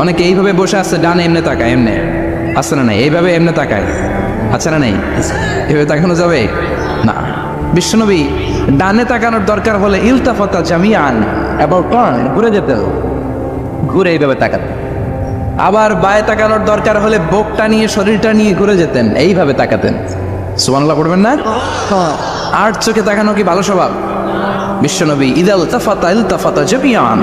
অনেকে এইভাবে বসে আছে, ডানে এমনে তাকায়, এমনে আছে না নাই? এইভাবে এমনে তাকায়, আছে না নাই? এভাবে তাকানো যাবে না। বিশ্বনবী ডানে তাকানোর দরকার হলে ইলতাফাতা জামিআন, অ্যাবাউট টার্ন, ঘুরে যেতেন, ঘুরে এইভাবে তাকাতেন। আবার বায়ে তাকানোর দরকার হলে বুকটা নিয়ে, শরীরটা নিয়ে ঘুরে যেতেন, এইভাবে তাকাতেন। সুবহানাল্লাহ পড়বেন না? আর চোখে তাকানো কি ভালো স্বভাব? বিশ্বনবী ইদাল তাফাতা ইলতাফাতা জামিআন,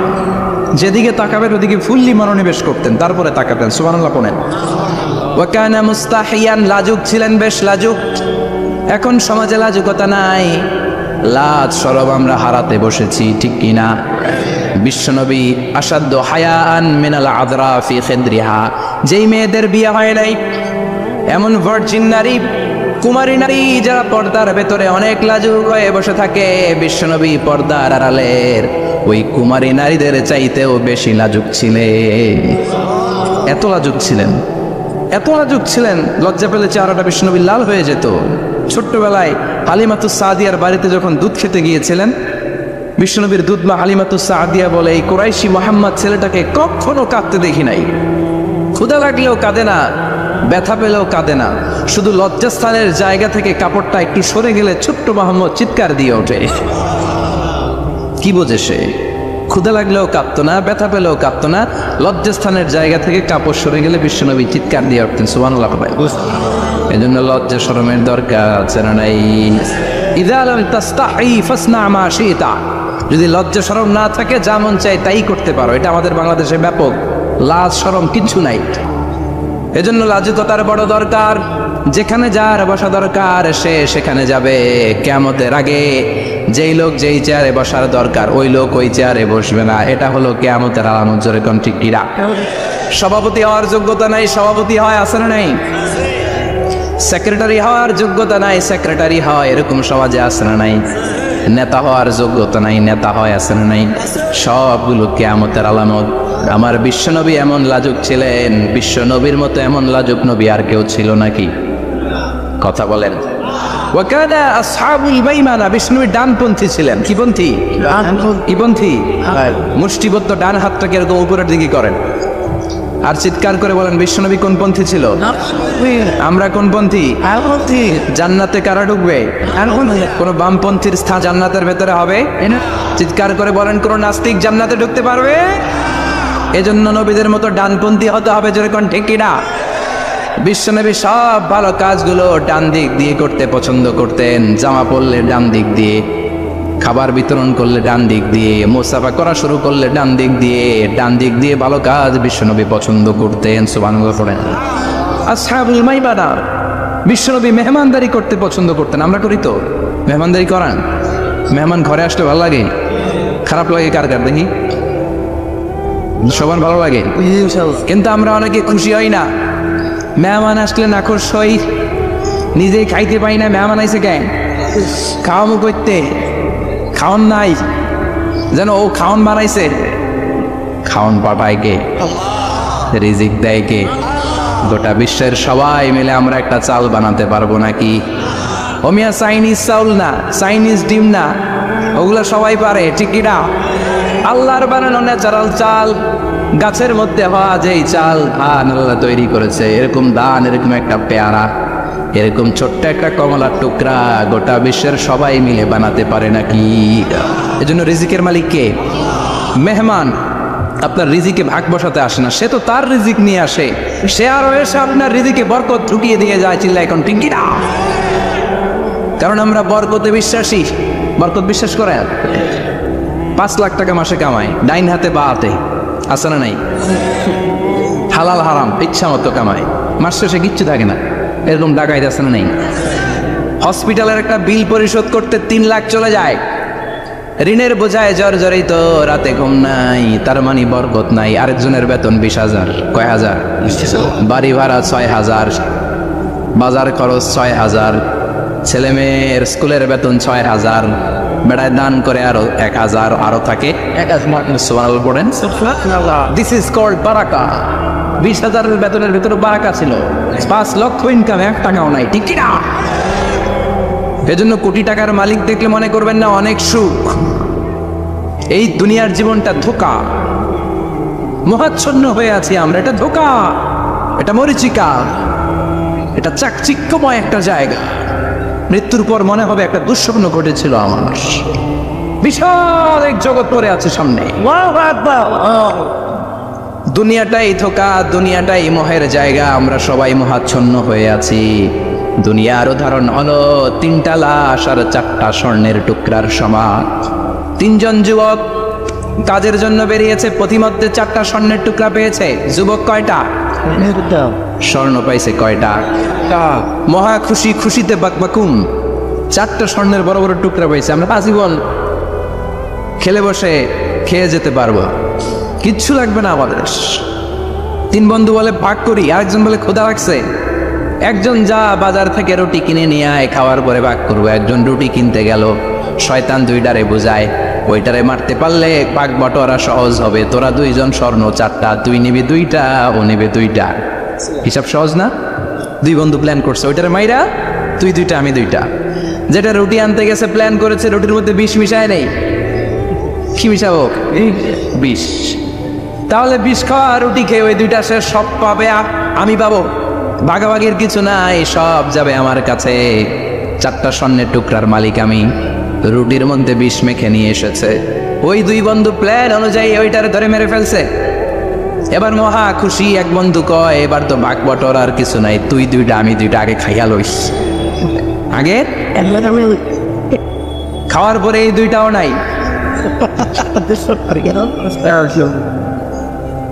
যেদিকে তাকাবেন ওদিকে ফুললি মনোনিবেশ করতেন, তারপরে তাকাতেন। সুবহানাল্লাহ পড়েন। ওয়া কানা মুস্তাহিয়ান, লাজুক ছিলেন, বেশ লাজুক। এখন সমাজে লাজুকতা নাই, লাজ শরম আমরা হারাতে বসেছি, ঠিক কিনা? বিশ্বনবী আসাদ্দু হায়াআন মিনাল আযরা ফি খিদরিহা, যেই মেয়েদের বিয়ে হয় নাই, এমন ভার্জিন নারী, কুমারী নারী যারা পর্দার ভেতরে অনেক লাজুক হয়ে বসে থাকে, বিশ্বনবী পর্দার আড়ালের ওই কুমারী নারীদের চাইতেও বেশি লাজুক ছিলেন। এত লাজুক ছিলেন, এত লাজুক ছিলেন, লজ্জা পেলে চেহারাটা বিশ্বনবীর লাল হয়ে যেত। ছোট্টবেলায় হালিমাতুস সাদিয়ার বাড়িতে যখন দুধ খেতে গিয়েছিলেন, বিশ্বনবীর দুধ মা হালিমাতুস সাদিয়া বলে, এই কুরাইশি মোহাম্মদ ছেলেটাকে কখনো কাঁদতে দেখি নাই। ক্ষুধা লাগলেও কাঁদে না, ব্যথা পেলেও কাঁদে না, শুধু লজ্জাস্থানের জায়গা থেকে কাপড়টা একটু সরে গেলে ছোট্ট মোহাম্মদ চিৎকার দিয়ে ওঠে। কি বোঝে সে? ক্ষুধা লাগলেও কাঁদতো না, ব্যথা পেলেও কাঁদতো না, লজ্জাস্থানের জায়গা থেকে কাপড় সরে গেলে বিশ্বনবী চিৎকার দিয়ে উঠতেন। সুবহানাল্লাহ। এই জন্য লজ্জা শরমের দরকার আছে না নাই? ইযা লাম তাস্তাহি ফাসনা মা শিতা, যদি লজ্জা শরম না থাকে যা মন চায় তাই করতে পারো। এটা আমাদের বাংলাদেশে ব্যাপক, লাজ শরম কিচ্ছু নাই। এজন্য লাজুকতার বড় দরকার। যেখানে যার বসা দরকার সে সেখানে যাবে। কিয়ামতের আগে যেই লোক যেই চেয়ারে বসার দরকার ওই লোক ওই চেয়ারে বসবে না। এটা হলো কিয়ামতের আলামত। জোরে কোন ঠিক কিনা? সভাপতি হওয়ার যোগ্যতা নাই, সভাপতি হয় আছে না নাই? সেক্রেটারি হওয়ার যোগ্যতা নাই, সেক্রেটারি হয় এরকম সমাজে আছে না নাই? নেতা হওয়ার যোগ্যতা নাই, নেতা হয় আছে না নাই? সবগুলো কিয়ামতের আলামত। আমার বিশ্বনবী এমন লাজুক ছিলেন, বিশ্বনবীর মতো এমন লাজুক নবী আর কেউ ছিল নাকি? কথা বলেন। ওয়াকানা আসহাবুল মাইমানা, বিষ্ণুবী ডানপন্থী ছিলেন। কি পন্থী? কি পন্থী? মুষ্টিবদ্ধ ডান হাতটাকে এরকম উপরের দিকে করেন আর চিৎকার করে বলেন বিশ্বনবী কোন পন্থী ছিল? আমরা কোন পন্থী? জান্নাতে কারা ঢুকবে? কোন বামপন্থীর স্থান জান্নাতের ভেতরে হবে? চিৎকার করে বলেন কোন নাস্তিক জান্নাতে ঢুকতে পারবে? এজন্য নবীদের মতো ডানপন্থী হতে হবে। যেরকম ঠিক কিনা? বিশ্বনবী সব ভালো কাজগুলো ডান দিক দিয়ে করতে পছন্দ করতেন। জামা পরলে ডান দিক দিয়ে, খাবার বিতরণ করলে ডান দিক দিয়ে, মুসাফা করা শুরু করলে ডান দিক দিয়ে, ডান দিক দিয়ে ভালো কাজ বিশ্বনবী পছন্দ করতেন। সুবহানাল্লাহ পড়েন। আসহাবুল মাইমানা, বিশ্বনবী মেহমানদারি করতে পছন্দ করতেন। আমরা করি তো? মেহমানদারি করান? মেহমান ঘরে আসলে ভালো লাগে? খারাপ লাগে কার কার দেখি? সবার ভালো লাগে, কিন্তু আমরা অনেকে খুশি হই না। মেহমান আসলে নাখোশ হই, নিজেই খাইতে পাই না। মেহমান আইসে কেন? খাওয়ামো করতে, খাওয়ান নাই যেন ও খাওয়ান বানাইছে। খাওয়ান পাঠায় কে? রিজিক দেয় কে? গোটা বিশ্বের সবাই মিলে আমরা একটা চাল বানাতে পারবো নাকি? ওমিয়া চাইনিজ চাউল না, চাইনিজ ডিম না, ওগুলো সবাই পারে, ঠিক কিনা? আল্লাহর বানানো ন্যাচারাল চাল, গাছের মধ্যে হওয়া যেই চাল, ধান আল্লাহ তৈরি করেছে। এরকম ধান, এরকম একটা পেয়ারা, এরকম ছোট্ট একটা কমলার টুকরা গোটা বিশ্বের সবাই মিলে বানাতে পারে নাকি? এজন্য রিজিকের মালিক কে? মেহমান আপনার রিজিকে ভাগ বসাতে আসে না, সে তো তার রিজিক নিয়ে আসে। সে আরো এসে আপনার রিজিকে বরকত ঢুকিয়ে দিয়ে যায়। চিল্লা এখন ঠিক কিনা? কারণ আমরা বরকতে বিশ্বাসী। বরকত বিশ্বাস করে 5 লাখ টাকা মাসে কামায়, ডাইন হাতে বা হাতে, আছে না নাই? হালাল হারাম ইচ্ছা মতো কামায়, মাস শেষে কিচ্ছু থাকে না। এরকম ডাকাইত আছে না নাই? হসপিটালের একটা বিল পরিশোধ করতে 3 লাখ চলে যায়। ঋণের বোঝায় জর্জরিত, রাতে ঘুম নাই, তার মানে বরকত নাই। আরেকজনের বেতন 20,000, কয় হাজার? বাড়ি ভাড়া 6,000, বাজার খরচ 6,000, ছেলে মেয়ের স্কুলের বেতন 6,000, বেড়ায় দান করে আরো 1,000 আরো থাকে। সুবহানাল্লাহ পড়েন। দিস ইজ কল্ড বারাকা। 20,000 বেতনের ভিতরে বারাকা ছিল। 5 লক্ষ ইনকাম, 1 টাকাও নাই, ঠিক কিনা? এজন্য কোটি টাকার মালিক দেখলে মনে করবেন না অনেক সুখ। এই দুনিয়ার জীবনটা ধোঁকা, মোহাচ্ছন্ন হয়ে আছি আমরা। এটা ধোঁকা, এটা মরিচিকা, এটা চাকচিক্যময় একটা জায়গা। মৃত্যুর পর মনে হবে একটা দুঃস্বপ্ন ঘটেছিল আমার। বিশাল এক জগৎ পড়ে আছে সামনে। দুনিয়াটাই ধোঁকা, দুনিয়াটাই মোহের জায়গা। আমরা সবাই মোহাচ্ছন্ন হয়ে আছি। দুনিয়ার উদাহরণ হলো 3টা লাশ আর 4টা স্বর্ণের টুকরার সমান। 3 জন যুবক কাজের জন্য বেরিয়েছে, প্রতিমধ্যে 4টা স্বর্ণের টুকরা পেয়েছে। যুবক কয়টা? স্বর্ণ পাইছে কয়টা? মহা খুশি, খুশিতে বাকবাকুম। 4টা স্বর্ণের বড় বড় টুকরা পাইছে। আমরা আজীবন খেলে বসে খেয়ে যেতে পারবো, কিচ্ছু লাগবে না আমাদের। 3 বন্ধু বলে ভাগ করি, আরেকজন বলে ক্ষুধা লাগছে। একজন যা বাজার থেকে রুটি কিনে নিয়ে আয়, খাওয়ার পরে ভাগ করবো। একজন রুটি কিনতে গেল, শয়তান 2টারে বুঝায় ওইটারে মারতে পারলে ভাগ বটোয়ারা সহজ হবে। তোরা 2 জন স্বর্ণ 4টা, তুই নিবি 2টা, ও নিবে 2টা। হিসাব সহজ না? 2 বন্ধু প্ল্যান করছে, ওইটারে মাইরা তুই 2টা আমি 2টা। যেটা রুটি আনতে গেছে প্ল্যান করেছে রুটির মধ্যে বিষ মিশায় নেই। কি মিশাবো? বিষ। তাহলে বিষ খাওয়া রুটি খেয়ে ওই 2টা সে সব পাবে, আমি পাবো। ভাগাভাগির কিছু নাই, সব যাবে আমার কাছে। 4টা স্বর্ণের টুকরার মালিক আমি। রুটির মধ্যে বিষ মেখে নিয়ে এসেছে। ওই 2 বন্ধু প্ল্যান অনুযায়ী ওইটারে ধরে মেরে ফেলছে। এবার মহা খুশি। এক বন্ধু কয় এবার তো ভাগ বটর আর কিছু নাই, তুই 2টা আমি 2টা, আগে খাইয়া লইস। আগে খাওয়ার পরে এই 2টাও নাই।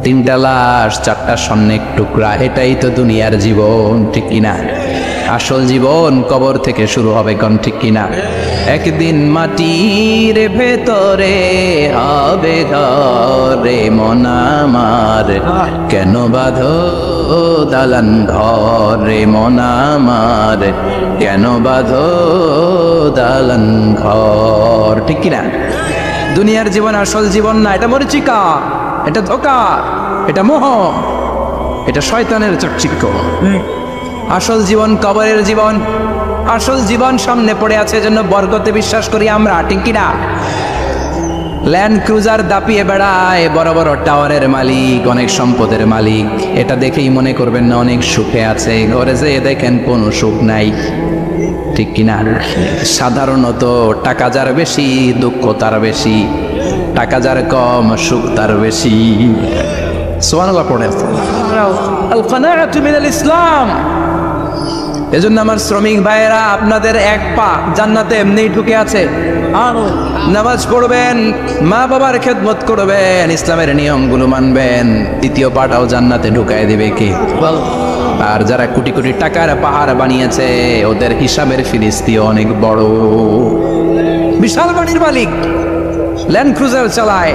তিনটা লাশ, চারটা স্বর্ণের টুকরা, এটাই তো দুনিয়ার জীবন, ঠিক কিনা? আসল জীবন কবর থেকে শুরু হবে, কোন ঠিক কিনা? একদিন মাটির ভেতরে হবে ঘরে মন আমার, কেন বাঁধো দালান ঘরে মন আমার, কেন বাঁধো দালান ঘর, ঠিক কিনা? দুনিয়ার জীবন আসল জীবন না, এটা মরিচিকা, এটা ধোঁকা, এটা মোহ, এটা শয়তানের চাকচিক্য। আসল জীবন কবরের জীবন, আসল জীবন সামনে পড়ে আছে, জন্য বরকতে বিশ্বাস করি আমরা, ঠিক কিনা? ল্যান্ড ক্রুজার দাপিয়ে বেড়ায়, বড় বড় টাওয়ারের মালিক, অনেক সম্পদের মালিক, এটা দেখেই মনে করবেন না অনেক সুখে আছে, ঘরে যেয়ে দেখেন কোনো সুখ নাই, ঠিক কিনা? সাধারণত টাকা যার বেশি দুঃখ তার বেশি, টাকা যার কম সুখ তার বেশি। সুবহানাল্লাহ পড়ে আল কানাআতু মিনাল ইসলাম। এজন্য আমার শ্রমিক ভাইয়েরা, আপনাদের এক পা জান্নাতে এমনি ঢুকে আছে। নামাজ পড়বেন, মা বাবার খেদমত করবেন, ইসলামের নিয়মগুলো মানবেন, দ্বিতীয় পাটাও জান্নাতে ঢুকায় দিবে কে? আর যারা কোটি কোটি টাকার পাহাড় বানিয়েছে, ওদের হিসাবের ফিরিস্তি অনেক বড়। বিশাল বাড়ির মালিক, ল্যান্ড ক্রুজার চালায়,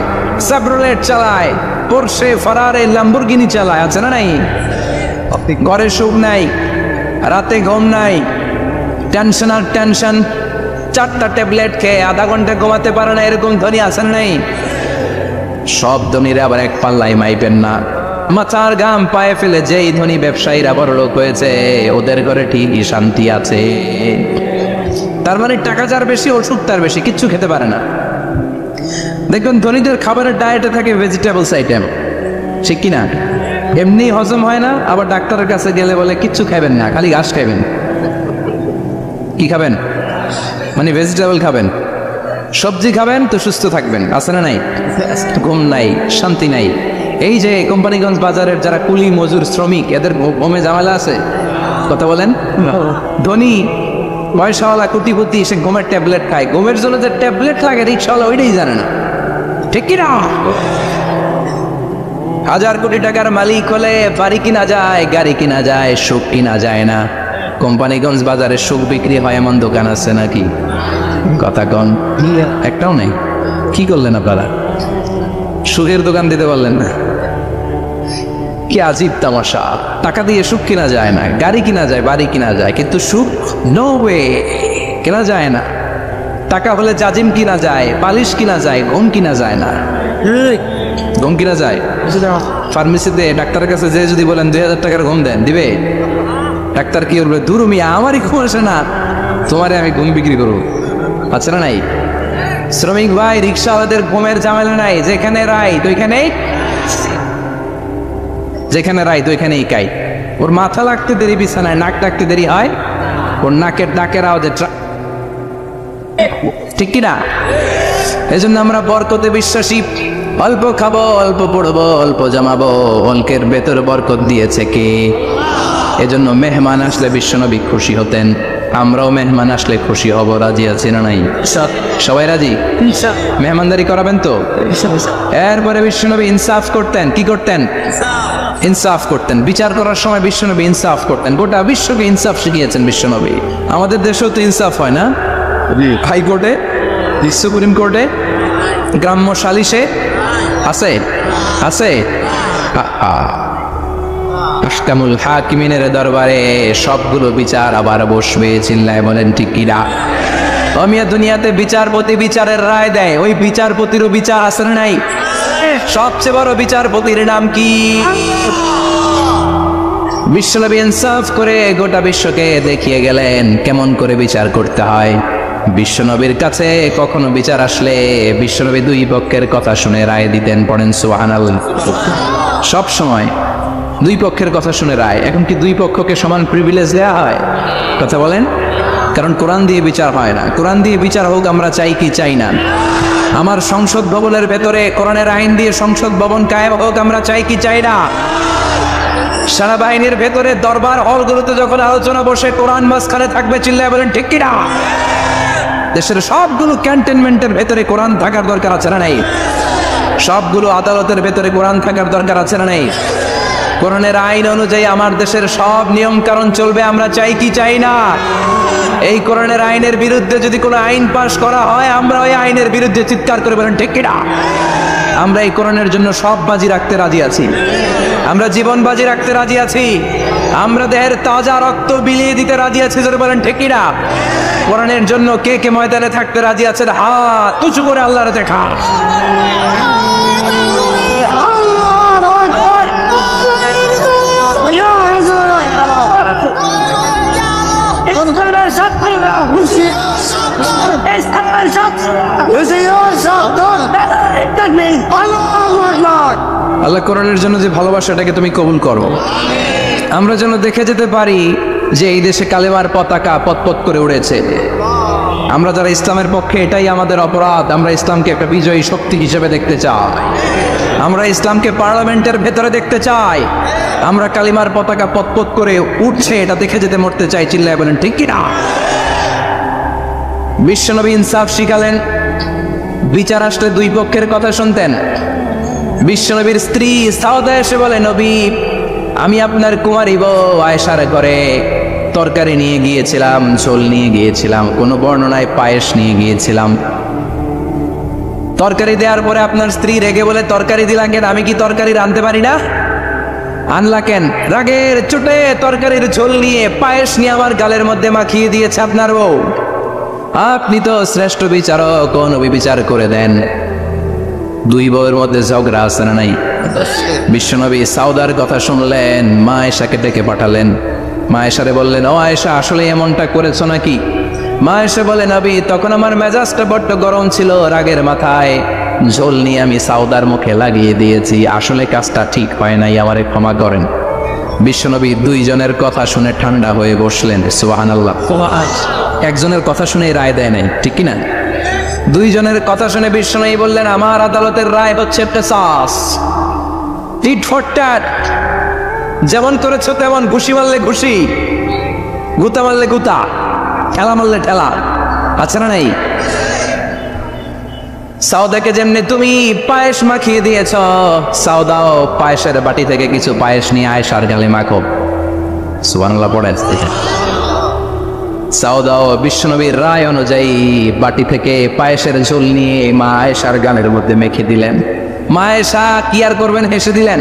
সাবরোলেট চালায়, পোরশে, ফারারে, ল্যাম্বরগিনি চালায়, আছে না নাই? ঘরে সুখ নাই, রাতে ঘুম নাই, টেনশন আর টেনশন, 4টা ট্যাবলেট খেয়ে আধা ঘন্টা ঘুমাতে পারে না, এরকম ধনী আছেন নাই? সব ধনীরা আবার এক পাল্লাই মাইবেন না। মাথার ঘাম পায়ে ফেলে যেই ধনী ব্যবসায়ীরা বড় লোক হয়েছে, ওদের ঘরে ঠিকই শান্তি আছে। তার মানে টাকা যার বেশি, ওষুধ তার বেশি, কিচ্ছু খেতে পারে না। দেখবেন ধনীদের খাবারের ডায়েটে থাকে ভেজিটেবলস আইটেম, ঠিক কিনা? এমনি হজম হয় না, আবার ডাক্তারের কাছে গেলে বলে কিচ্ছু খাবেন না, খালি ঘাস খাবেন। কি খাবেন? মানে ভেজিটেবল খাবেন, সবজি খাবেন তো সুস্থ থাকবেন, আছে না নাই? ঘুম নাই, শান্তি নাই। এই যে কোম্পানিগঞ্জ বাজারের যারা কুলি মজুর শ্রমিক, এদের ঘুমে ঝামেলা আছে, কথা বলেন? ধনী পয়সাওয়ালা কোটিপতি, সে ঘুমের ট্যাবলেট খায়, ঘুমের জন্য যে ট্যাবলেট লাগে রিক্সাওয়ালা ওইটাই জানে না, ঠিক কিনা? 1000 কোটি টাকার মালিক হলে বাড়ি কিনা যায়, গাড়ি কিনা যায়, সুখ কিনা যায় না। কোম্পানিগঞ্জ বাজারে সুখ বিক্রি হয় এমন দোকান আছে নাকি? কথা কন, একটাও নেই। কি করলেন আপনারা? সুখের দোকান দিতে পারলেন না? কি আজীব তামাশা! টাকা দিয়ে সুখ কিনা যায় না, গাড়ি কিনা যায়, বাড়ি কিনা যায়, কিন্তু সুখ নো ওয়ে, কেনা যায় না। টাকা হলে জাজিম কিনা যায়, পালিশ কিনা যায়, ঘুম কিনা যায় না। ঘুম কিনা যায়? ফার্মেসিতে ডাক্তারের কাছে যে যদি বলেন 2000 টাকার ঘুম দেন, দিবে? ডাক্তার কি বলবে? দূর মিয়া, আমারই ঘুম আসে না, তোমারে আমি ঘুম বিক্রি করবো, আচ্ছা না নাই? শ্রমিক ভাই, রিক্সাওয়ালাদের ঘুমের ঝামেলা নাই, যেখানে রাইট ওইখানেই, যেখানে রাইট ওইখানেই কাই। ওর মাথা লাগতে দেরি বিছানায়, নাক ডাকতে দেরি হয়, ওর নাকের ডাকের আওয়াজে, ঠিক কিনা? এই জন্য আমরা বরকতে বিশ্বাসী। অল্প খাবো, অল্প পড়বো, অল্প জমাবো, অল্পের ভেতর বরকত দিয়েছে কে? এজন্য মেহমান আসলে বিশ্বনবী খুশি হতেন, আমরাও মেহমান আসলে খুশি হব। রাজি আছি না নাই? সবাই রাজি? মেহমানদারি করাবেন তো? এরপরে বিশ্বনবী ইনসাফ করতেন। কি করতেন? ইনসাফ করতেন। বিচার করার সময় বিশ্বনবী ইনসাফ করতেন। গোটা বিশ্বকে ইনসাফ শিখিয়েছেন বিশ্বনবী। আমাদের দেশেও তো ইনসাফ হয় না? হাইকোর্টে, সুপ্রিম কোর্টে, গ্রাম্য সালিশে আছে, আছে। আহকামুল হাকিমিনের দরবারে সবগুলো বিচার আবার বসবে। চিল্লায় বলেন ঠিক কিনা? অমিয়া দুনিয়াতে বিচারপতি বিচারের রায় দেয়, ওই বিচারপতিরও বিচার আছে না নাই? সবচেয়ে বড় বিচারপতির নাম কি? বিশ্বনবী ইনসাফ করে গোটা বিশ্বকে দেখিয়ে গেলেন কেমন করে বিচার করতে হয়। বিশ্বনবীর কাছে কখনো বিচার আসলে বিশ্বনবী দুই পক্ষের কথা শুনে রায় দিতেন। পড়েন সুবহানাল্লাহ। সব সময় দুই পক্ষের কথা শুনে রায়। এখন কি দুই পক্ষকে সমান প্রিভিলেজ দেওয়া হয়? কথা বলেন। কারণ কোরআন দিয়ে বিচার হয় না। কোরআন দিয়ে বিচার হোক আমরা চাই কি চাই না? আমার সংসদ ভবনের ভেতরে কোরআনের আইন দিয়ে সংসদ ভবন কায়েম হোক আমরা চাই কি চাই না? সেনাবাহিনীর ভেতরে দরবার হলগুলোতে যখন আলোচনা বসে কোরআন মাঝখানে থাকবে, চিল্লায় বলেন ঠিক কিনা? দেশের সবগুলো ক্যান্টনমেন্টের ভেতরে কোরআন থাকার দরকার আছে না নাই? সবগুলো আদালতের ভেতরে কোরআন থাকার দরকার আছে না নেই? কোরআনের আইন অনুযায়ী আমার দেশের সব নিয়ম কারণ চলবে, আমরা চাই কি চাই না? এই কোরআনের আইনের বিরুদ্ধে যদি কোনো আইন পাশ করা হয়, আমরা ওই আইনের বিরুদ্ধে চিৎকার করে বলেন ঠিক কিনা? আমরা এই কোরআনের জন্য সব বাজি রাখতে রাজি আছি, আমরা জীবন বাজি রাখতে রাজি আছি, আমরা দেহের তাজা রক্ত বিলিয়ে দিতে রাজি আছি, যদি বলেন ঠিক কিনা? কোরআনের জন্য কে কে ময়দানে থাকতে রাজি আছে? হাত উঁচু করে আল্লাহর দেখা। আল্লাহ কোরআনের জন্য যে ভালোবাসাটাকে তুমি কবুল করো, আমরা যেন দেখে যেতে পারি যে এই দেশে কালেমার পতাকা পতপত করে উড়েছে। আমরা যারা ইসলামের পক্ষে, এটাই আমাদের অপরাধ। আমরা ইসলামকে একটা বিজয়ী শক্তি হিসেবে দেখতে চাই, আমরা ইসলামকে পার্লামেন্টের ভেতরে দেখতে চাই, আমরা কালিমার পতাকা পতপত করে উঠছে এটা দেখে যেতে মরতে চাই। চিল্লায় বলেন ঠিক কিনা? বিশ্বনবী ইনসাফ শিখালেন, বিচার আসলে দুই পক্ষের কথা শুনতেন। বিশ্বনবীর স্ত্রী সাউদা এসে বলে, নবী আমি আপনার কুমারী বউ আয়েশার ঘরে তরকারি নিয়ে গিয়েছিলাম, ঝোল নিয়ে গিয়েছিলাম, কোন বর্ণনায় পায়েস নিয়ে গিয়েছিলাম। তরকারি দেওয়ার পরে আপনার স্ত্রী রেগে বলে, তরকারি দিলা কেন? আমি কি তরকারি রাঁধতে পারি না? আনলা কেন? রাগের চোটে তরকারির ঝোল নিয়ে পায়েস নিয়ে আমার গালের মধ্যে মাখিয়ে দিয়েছে আপনার বউ। আপনি তো শ্রেষ্ঠ বিচারক, নবী বিচার করে দেন। দুই বউয়ের মধ্যে ঝগড়া আছে না নাই? বিশ্বনবী সাউদার কথা শুনলেন, মা আয়েশাকে ডেকে পাঠালেন। মা আয়েশারে বললেন, ও আয়েশা আসলে এমনটা করেছো নাকি? মা আয়েশা বলে, নবী তখন আমার মেজাজটা বড্ড গরম ছিল, রাগের মাথায় ঝোল নিয়ে আমি সাউদার মুখে লাগিয়ে দিয়েছি, আসলে কাজটা ঠিক হয় নাই, আমারে ক্ষমা করেন। বিশ্বনবী দুইজনের কথা শুনে ঠান্ডা হয়ে বসলেন। সুবহানাল্লাহ। একজনের কথা শুনে রায় দেয় নাই, ঠিক কিনা? দুইজনের কথা শুনে বিশ্বনবী বললেন, আমার আদালতের রায় হচ্ছে কিসাস, টিট ফর ট্যাট। যেমন করেছো তেমন, ঘুষি মারলে ঘুষি, গুতা মারলে গুতা, ঠেলা মারলে ঠেলা, আছে না নাই? সাউদাকে যেমনি তুমি পায়েস মাখিয়ে দিয়েছ, সাউদাও পায়েসের বাটি থেকে কিছু পায়েস নিয়ে আয়েশার গালে মাখো। সুবহানাল্লাহ পড়েন। সাউদাও বিশ্বনবীর রায় অনুযায়ী বাটি থেকে পায়েসের ঝোল নিয়ে মা আয়েশার গালের মধ্যে মেখে দিলেন। মা আয়েশা কি আর করবেন, হেসে দিলেন।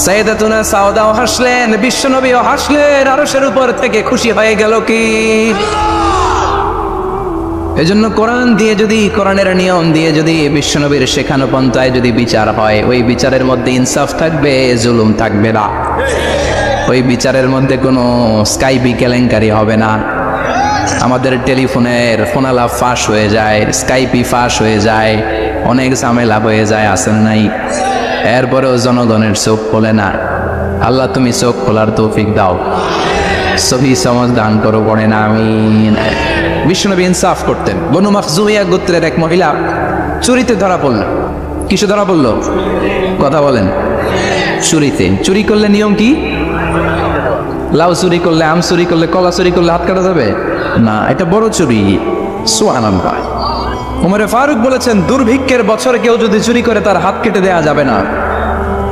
সাইয়েদাতুনা সাউদাও হাসলেন, বিশ্বনবীও হাসলেন, আরশের উপর থেকে খুশি হয়ে গেল কি? এজন্য কোরআন দিয়ে যদি, কোরআনের নিয়ম দিয়ে যদি, বিশ্বনবীর শেখানো পন্থায় যদি বিচার হয়, ওই বিচারের মধ্যে ইনসাফ থাকবে, জুলুম থাকবে না। ওই বিচারের মধ্যে কোনো স্কাইপি কেলেঙ্কারি হবে না। আমাদের টেলিফোনের ফোনালাপ ফাঁস হয়ে যায়, স্কাইপি ফাঁস হয়ে যায়, অনেক ঝামেলা হয়ে যায়, আসেন নাই? এরপরেও জনগণের চোখ খোলে না। আল্লাহ তুমি চোখ খোলার তৌফিক দাও, সহি সমাজ দান করো, পড়েন আমিন। বিশ্বনবী ইনসাফ করতেন। বনু মাখজুমিয়া গোত্রের এক মহিলা চুরিতে ধরা পড়ল। কিসে ধরা পড়ল? কথা বলেন। চুরিতে। চুরি করলে নিয়ম কি? লাউ চুরি করলে, আম চুরি করলে, কলা চুরি করলে হাত কাটা যাবে না, এটা বড় চুরি। সুবহানাল্লাহ। উমরে ফারুক বলেছেন, দুর্ভিক্ষের বছর কেউ যদি চুরি করে তার হাত কেটে দেয়া যাবে না,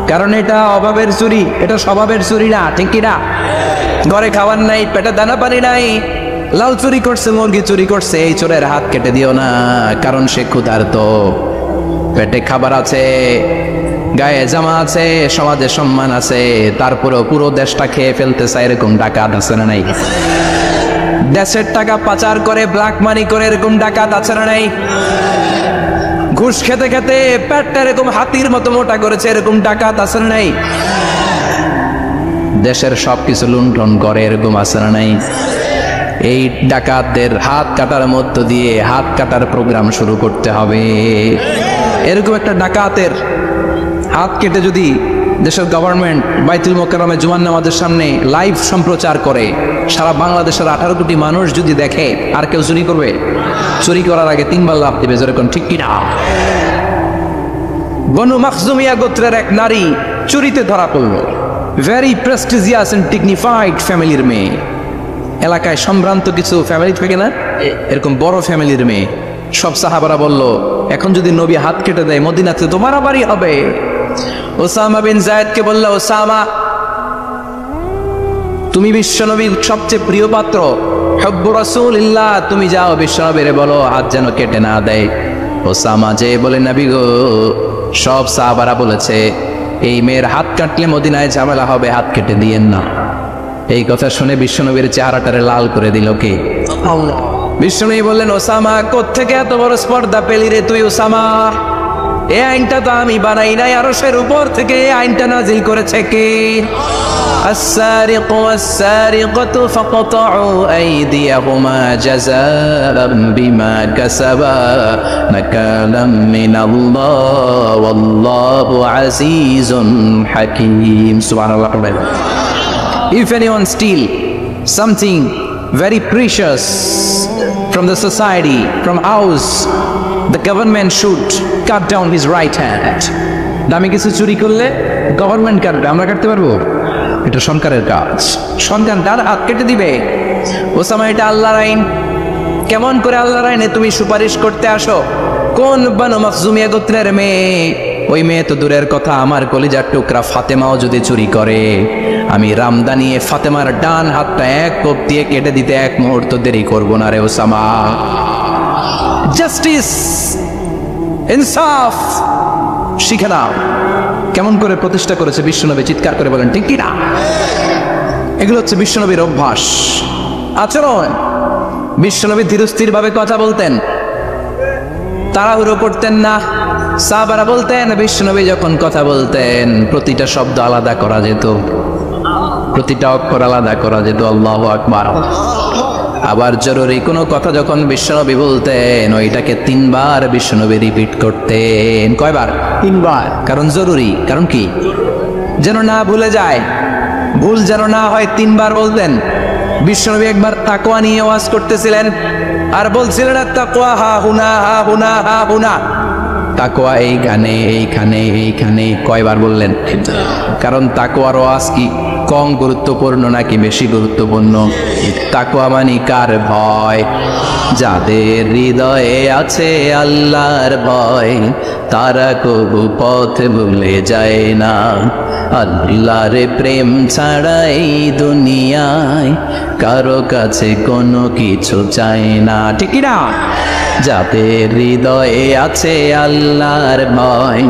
কারণ এটা অভাবের চুরি, এটা স্বভাবের চুরি না, ঠিক কিনা? ঘরে খাবার নাই, পেটে দানা পানি নাই, লাউ চুরি করছে, মুরগি চুরি করছে, এই চোরের হাত কেটে দিও না, কারণ সে ক্ষুধার্ত, পেটে খাবার আছে, গায়ে জামা আছে, সমাজে সম্মান আছে, তারপরেও পুরো দেশটা খেয়ে ফেলতে চায়, এরকম ডাকাত আছে না নাই? দেশের টাকা পাচার করে, ব্ল্যাক মানি করে, এরকম ডাকাত আছে না নাই? ঘুষ খেতে খেতে পেটটা এরকম হাতির মতো মোটা করেছে, এরকম ডাকাত আছে না নাই? দেশের সবকিছু লুণ্ঠন করে, এরকম আছে না নাই? এই ডাকাতদের হাত কাটার মধ্য দিয়ে হাত কাটার প্রোগ্রাম শুরু করতে হবে। এরকম একটা ডাকাতের হাত কেটে যদি দেশের গভর্নমেন্ট বাইতুল মোকাররমে জুমার নামাজের সামনে লাইভ সম্প্রচার করে, সারা বাংলাদেশের 18 কোটি মানুষ যদি দেখে, আর কেউ চুরি করবে? চুরি করার আগে 3 বার লাফ দিবে, যেরকম, ঠিক কিনা? বনু মাখজুমিয়া গোত্রের এক নারী চুরিতে ধরা পড়ল। ভেরি প্রেস্টিজিয়াস এন্ড ডিগনিফাইড ফ্যামিলির মেয়ে, এলাকায় সম্ভ্রান্ত কিছু ফ্যামিলি থাকে না, এরকম বড় ফ্যামিলির মেয়ে। সব সাহাবারা বলল, এখন যদি নবী হাত কেটে দেয় মদিনাতে তো মারামারি হবে। ওসামা বিন যায়েদকে বলল, ওসামা তুমি বিশ্বনবীর সবচেয়ে প্রিয় পাত্র, হুব্বু রাসূলিল্লাহ, তুমি যাও বিশ্বনবীরে বলো হাত যেন কেটে না দেয়। ওসামা যে বলে, নবী গো, সব সাহাবারা বলেছে এই মেয়ের হাত কাটলে মদিনায় ঝামেলা হবে, হাত কেটে দিয়েন না। এই কথা শুনে বিশ্বনবীর চেহারাটারে লাল করে দিল কে? বিশ্বনবী বললেন, ওসামা কোত্থেকে এত বড় স্পর্ধা পেলি রে তুই ওসামা? এই আইনটা তো আমি বানাই নাই, আরশের উপর থেকে এই আইনটা নাজিল করেছে কে? السارق والسارقة فاقطعوا أيديهما جزاء بما كسبا نكالا من الله والله عزيز حكيم. سبحان الله. If anyone steal something very precious from the society, from house, the government should cut down his right hand. দামি কিছু চুরি করলে গভর্নমেন্ট কাটবে, আমরা কাটতে পারবো? এটা সরকারের কাজ, সরকার তার হাত কেটে দিবে। ওসামা, এটা আল্লাহর আইন। কেমন করে আল্লাহর আইনে তুমি সুপারিশ করতে আসো? কোন বানু মাখজুমিয়া গোত্রের মেয়ে? ওই মেয়ে তো দূরের কথা, আমার কলিজার টুকরা ফাতেমাও যদি চুরি করে, আমি রামদানিয়ে ফাতেমার ডান হাতটা এক কোপ দিয়ে কেটে দিতে এক মুহূর্ত দেরি করবো না রে ওসামা। জাস্টিস, ইনসাফ শিখে নাও। কেমন করে প্রতিষ্ঠা করেছে বিশ্বনবী, চিৎকার করে বলেন ঠিক কি না? এগুলো হচ্ছে বিশ্বনবীর অভ্যাস, আচরণ। বিশ্বনবী ধীরস্থির ভাবে কথা বলতেন, তাড়াহুড়ো করতেন না। সাহাবারা বলতেন বিশ্বনবী যখন কথা বলতেন প্রতিটা শব্দ আলাদা করা যেত, প্রতিটা অক্ষর আলাদা করা যেত। আল্লাহু আকবার। আবার জরুরি কোনো কথা যখন বিশ্বনবী বলতেন ওইটাকে 3 বার বিশ্বনবী রিপিট করতেন। কয়বার? 3 বার। কারণ জরুরি। কারণ কি? যেন না ভুলে যায়, ভুল যেন না হয়, 3 বার বলতেন। বিশ্বনবী একবার তাকওয়া নিয়ে ওয়াজ করতেছিলেন আর বলছিলেন তাকওয়া হা হুনা হা হুনা হা হুনা, তাকওয়া এইখানে এইখানে এইখানে। কয়বার বললেন? কারণ তাকওয়ার ওয়াজ কি কম গুরুত্বপূর্ণ নাকি বেশি গুরুত্বপূর্ণ? তাকওয়া মানে কার ভয়? যাদের হৃদয়ে আছে আল্লাহর ভয় তারা কবু পথ ভুলে যায় না। আল্লাহর প্রেম ছাড়া এই দুনিয়ায় কারো কাছে কোনো কিছু চায় না, ঠিক না? যাদের হৃদয়ে আছে আল্লাহর ভয়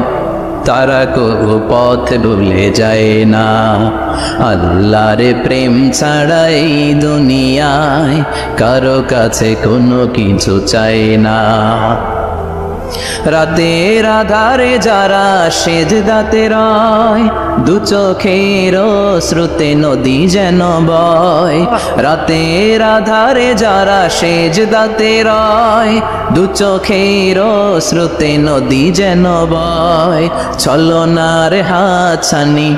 তারা কবু পথ ভুলে যায় না। আল্লাহর প্রেম ছাড়া এই দুনিয়ায় কারো কাছে কোনো কিছু চায় না। রাতের আধারে যারা সেজদাতে রয় দু চোখের শ্রুতে নদী যেন বয়। রাতের আধারে যারা সেজদাতে রয় দু চোখের শ্রুতে নদী যেন বয়। ছলনার হাতছানি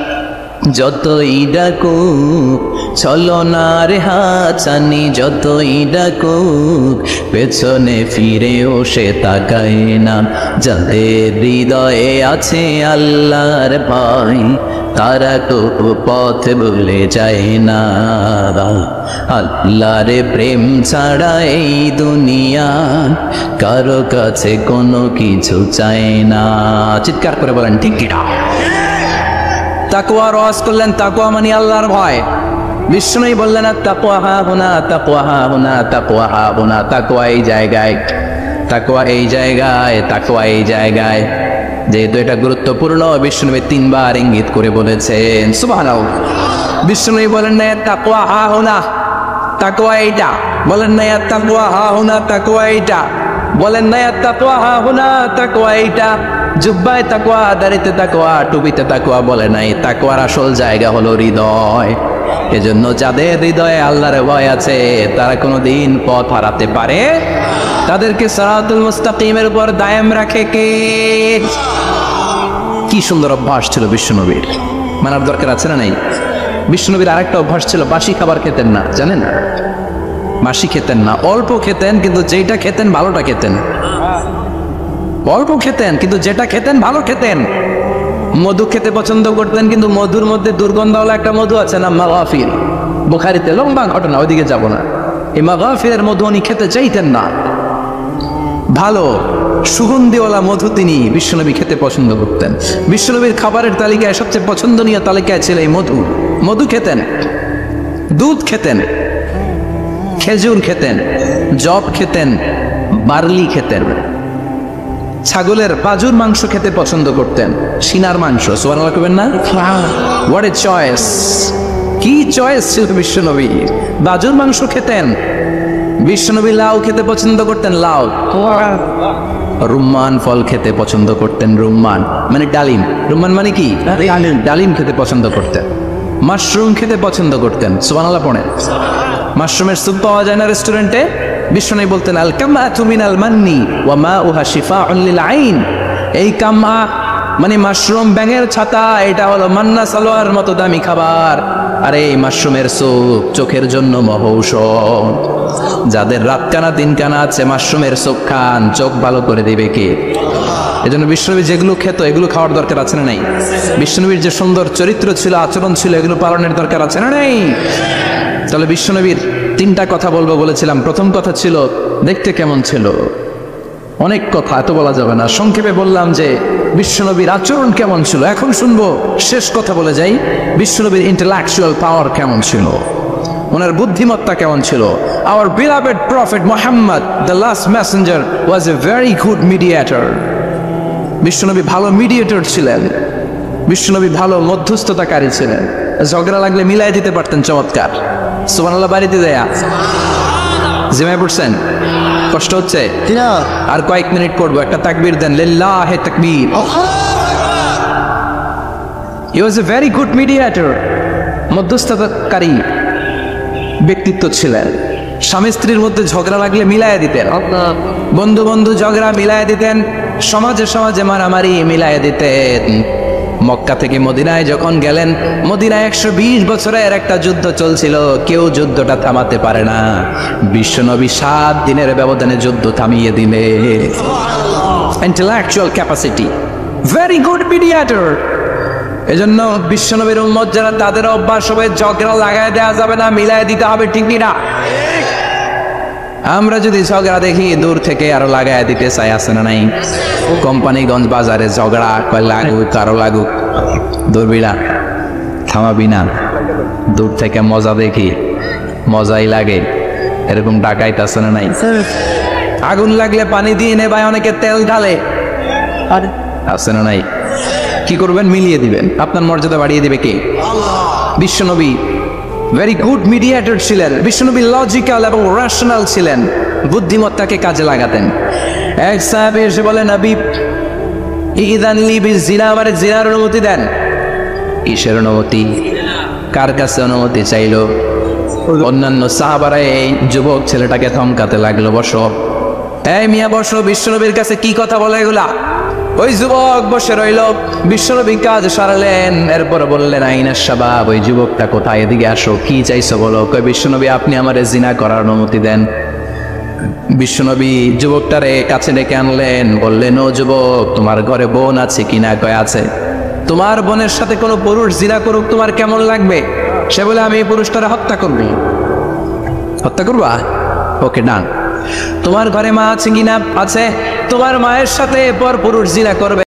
যতই ডাকুক, ছলনার হাতছানি যতই ডাকুক, পেছনে ফিরেও সে তাকায় না। যাদের হৃদয়ে আছে আল্লাহর ভয় তারা কবু পথ ভুলে যায় না। আল্লাহর প্রেম ছাড়া এই দুনিয়া কারো কাছে কোনো কিছু চায় না। চিৎকার করে বলেন ঠিক কি না? তাকওয়া রওয়াজ করলেন, তাকওয়া মানে আল্লাহর ভয়। বিষ্ণুই বললেন তাকওয়া হা হুনা, তাকওয়া হা হুনা, তাকওয়া হা হুনা। তাকওয়া এই জায়গায়, তাকওয়া এই জায়গায়, তাকওয়া এই জায়গায়। যেহেতু এটা গুরুত্বপূর্ণ বিষ্ণুনবী 3 বার ইঙ্গিত করে বলেছেন। সুবহানাল্লাহ। বিষ্ণুই বলেন না তাকওয়া হা হুনা, তাকওয়া এইটা। বলেন না তাকওয়া হা হুনা, তাকওয়া এইটা। বলেন না তাকওয়া হা হুনা, তাকওয়া এইটা। জুব্বায় তাকওয়া, দাড়িতে তাকওয়া, টুপিতে তাকওয়া বলে নাই। তাকওয়ার আসল জায়গা হলো হৃদয়। এজন্য যাদের হৃদয়ে আল্লাহর ভয় আছে তারা কোনোদিন পথ হারাতে পারে। তাদেরকে সিরাতুল মুস্তাকিমের উপর দায়েম রাখে কে? কি সুন্দর অভ্যাস ছিল বিশ্বনবীর, মানার দরকার আছে না নাই? বিশ্বনবীর আরেকটা অভ্যাস ছিল, বাসি খাবার খেতেন না, জানেন? বাসি খেতেন না, অল্প খেতেন, কিন্তু যেটা খেতেন ভালোটা খেতেন। অল্প খেতেন কিন্তু যেটা খেতেন ভালো খেতেন। মধু খেতে পছন্দ করতেন, কিন্তু মধুর মধ্যে দুর্গন্ধওয়ালা একটা মধু আছে না, মাগাফির। বুখারীতে লম্বা ঘটনা, ওইদিকে যাব না। এই মাগাফিরের মধু উনি খেতে চাইতেন না। ভালো সুগন্ধিওয়ালা মধু তিনি বিশ্বনবী খেতে পছন্দ করতেন। বিশ্বনবীর খাবারের তালিকায় সবচেয়ে পছন্দনীয় তালিকায় ছিল এই মধু। মধু খেতেন, দুধ খেতেন, খেজুর খেতেন, জব খেতেন, বার্লি খেতেন, ছাগলের বাজুর মাংস খেতে পছন্দ করতেন, সিনার মাংস। সুবহানাল্লাহ কইবেন না? What a choice! কি চয়েস ছিল বিশ্বনবী! বাজুর মাংস খেতেন। বিশ্বনবী লাউ খেতে পছন্দ করতেন, লাউ। রুম্মান ফল খেতে পছন্দ করতেন, রুম্মান মানে ডালিম। রুম্মান মানে কি? ডালিম খেতে পছন্দ করতেন। মাশরুম খেতে পছন্দ করতেন। সুবহানাল্লাহ পড়েন। মাশরুমের স্যুপ পাওয়া যায় না রেস্টুরেন্টে? বিশ্বনবী বলতেন আল কামআতু মিনাল মান্নি ওয়া মাউহা শিফাউন লিল আইন। এই কামআ মানে মাশরুম, ব্যাঙের ছাতা, এটা হলো মান্না সালোয়ার মতো দামি খাবার। আর এই মাশরুমের স্যুপ চোখের জন্য মহৌষধ। যাদের রাত কানা দিন কানা আছে, মাশরুমের স্যুপ খান, চোখ ভালো করে দিবে কে? এজন্য বিশ্বনবী যেগুলো খেত এগুলো খাওয়ার দরকার আছে না নাই? বিশ্বনবীর যে সুন্দর চরিত্র ছিল, আচরণ ছিল, এগুলো পালনের দরকার আছে না নাই? তাহলে বিশ্বনবীর তিনটা কথা বলবো বলেছিলাম। প্রথম কথা ছিল দেখতে কেমন ছিল। অনেক কথা এত বলা যাবে না, সংক্ষেপে বললাম যে বিশ্বনবীর আচরণ কেমন ছিল। এখন শুনবো, শেষ কথা বলে যাই, বিশ্বনবীর ইন্টেলেকচুয়াল পাওয়ার কেমন ছিল, ওনার বুদ্ধিমত্তা কেমন ছিল। Our beloved prophet Muhammad, the last messenger, was a very good mediator. বিশ্বনবী ভালো মিডিয়েটর ছিলেন। বিশ্বনবী ভালো মধ্যস্থতাকারী ছিলেন। ঝগড়া লাগলে মিলাই দিতে পারতেন চমৎকার। সুবহানাল্লাহ বাড়িতে দেয়া জিমায় পড়ছেন? কষ্ট হচ্ছে? আর কয়েক মিনিট পড়বো, একটা তাকবীর দেন, লিল্লাহি তাকবীর। He was a very good mediator, মধ্যস্থতাকারী ব্যক্তিত্ব ছিলেন। স্বামী স্ত্রীর মধ্যে ঝগড়া লাগলে মিলাইয়া দিতেন, বন্ধু বন্ধু ঝগড়া মিলাইয়া দিতেন, সমাজে সমাজে মারামারি মিলাইয়া দিতেন। মক্কা থেকে মদিনায় যখন গেলেন, মদিনায় 120 বছরের একটা যুদ্ধ চলছিল, কেউ যুদ্ধটা থামাতে পারে না। বিশ্বনবী 7 দিনের ব্যবধানে যুদ্ধ থামিয়ে দিলে। Intellectual capacity, very good mediator. এজন্য বিশ্বনবীর উম্মত যারা, তাদের অভ্যাস হবে ঝগড়া লাগায় দেওয়া যাবে না, মিলায় দিতে হবে, ঠিক না? আমরা যদি ঝগড়া দেখি দূর থেকে আরো লাগায় দিতে চাই, আছে না নাই? কোম্পানিগঞ্জ বাজারে ঝগড়া, কয় লাগুক আরো লাগুক, ধরবি না, থামাবি না। দূর থেকে মজা দেখি, মজাই লাগে, এরকম ডাকাইত আছে না নাই? আগুন লাগলে পানি দিয়ে নেবায়, অনেকে তেল ঢালে, আছে না নাই? কি করবেন? মিলিয়ে দিবেন। আপনার মর্যাদা বাড়িয়ে দিবে কে? বিশ্বনবী ভেরি গুড মিডিয়েটর ছিলেন। বিশ্বনবী লজিক্যাল এবং রেশনাল ছিলেন, বুদ্ধিমত্তাকে কাজে লাগাতেন। এক সাহাবী এসে বলেন, নবী ইযান লি বিজিনা, আমারে জিনার অনুমতি দেন। কিসের অনুমতি? কার কাছে অনুমতি চাইলো? অন্যান্য সাহাবারা এই যুবক ছেলেটাকে থমকাতে লাগলো, বসো, এই মিয়া বসো, বিশ্বনবীর কাছে কি কথা বলে এগুলা? ওই যুবক বসে রইল। বিশ্বনবী কাজ সারালেন, এরপর বললেন, আইনা শাবাব, ওই যুবকটা কোথায়? এদিকে আসো, কি চাইছো বলো। কয়, বিশ্বনবী আপনি আমারে জিনা করার অনুমতি দেন। বিশ্বনবী যুবকটারে কাছে ডেকে আনলেন, বললেন, ও যুবক, তোমার ঘরে বোন আছে কিনা? কয় আছে। তোমার বোনের সাথে কোনো পুরুষ জিনা করুক, তোমার কেমন লাগবে? সে বলে, আমি এই পুরুষটারে হত্যা করবো। হত্যা করবা? ওকে, ডান। তোমার ঘরে মা আছে কিনা? আছে। তোমার মায়ের সাথে পর পুরুষ জিনা করবে।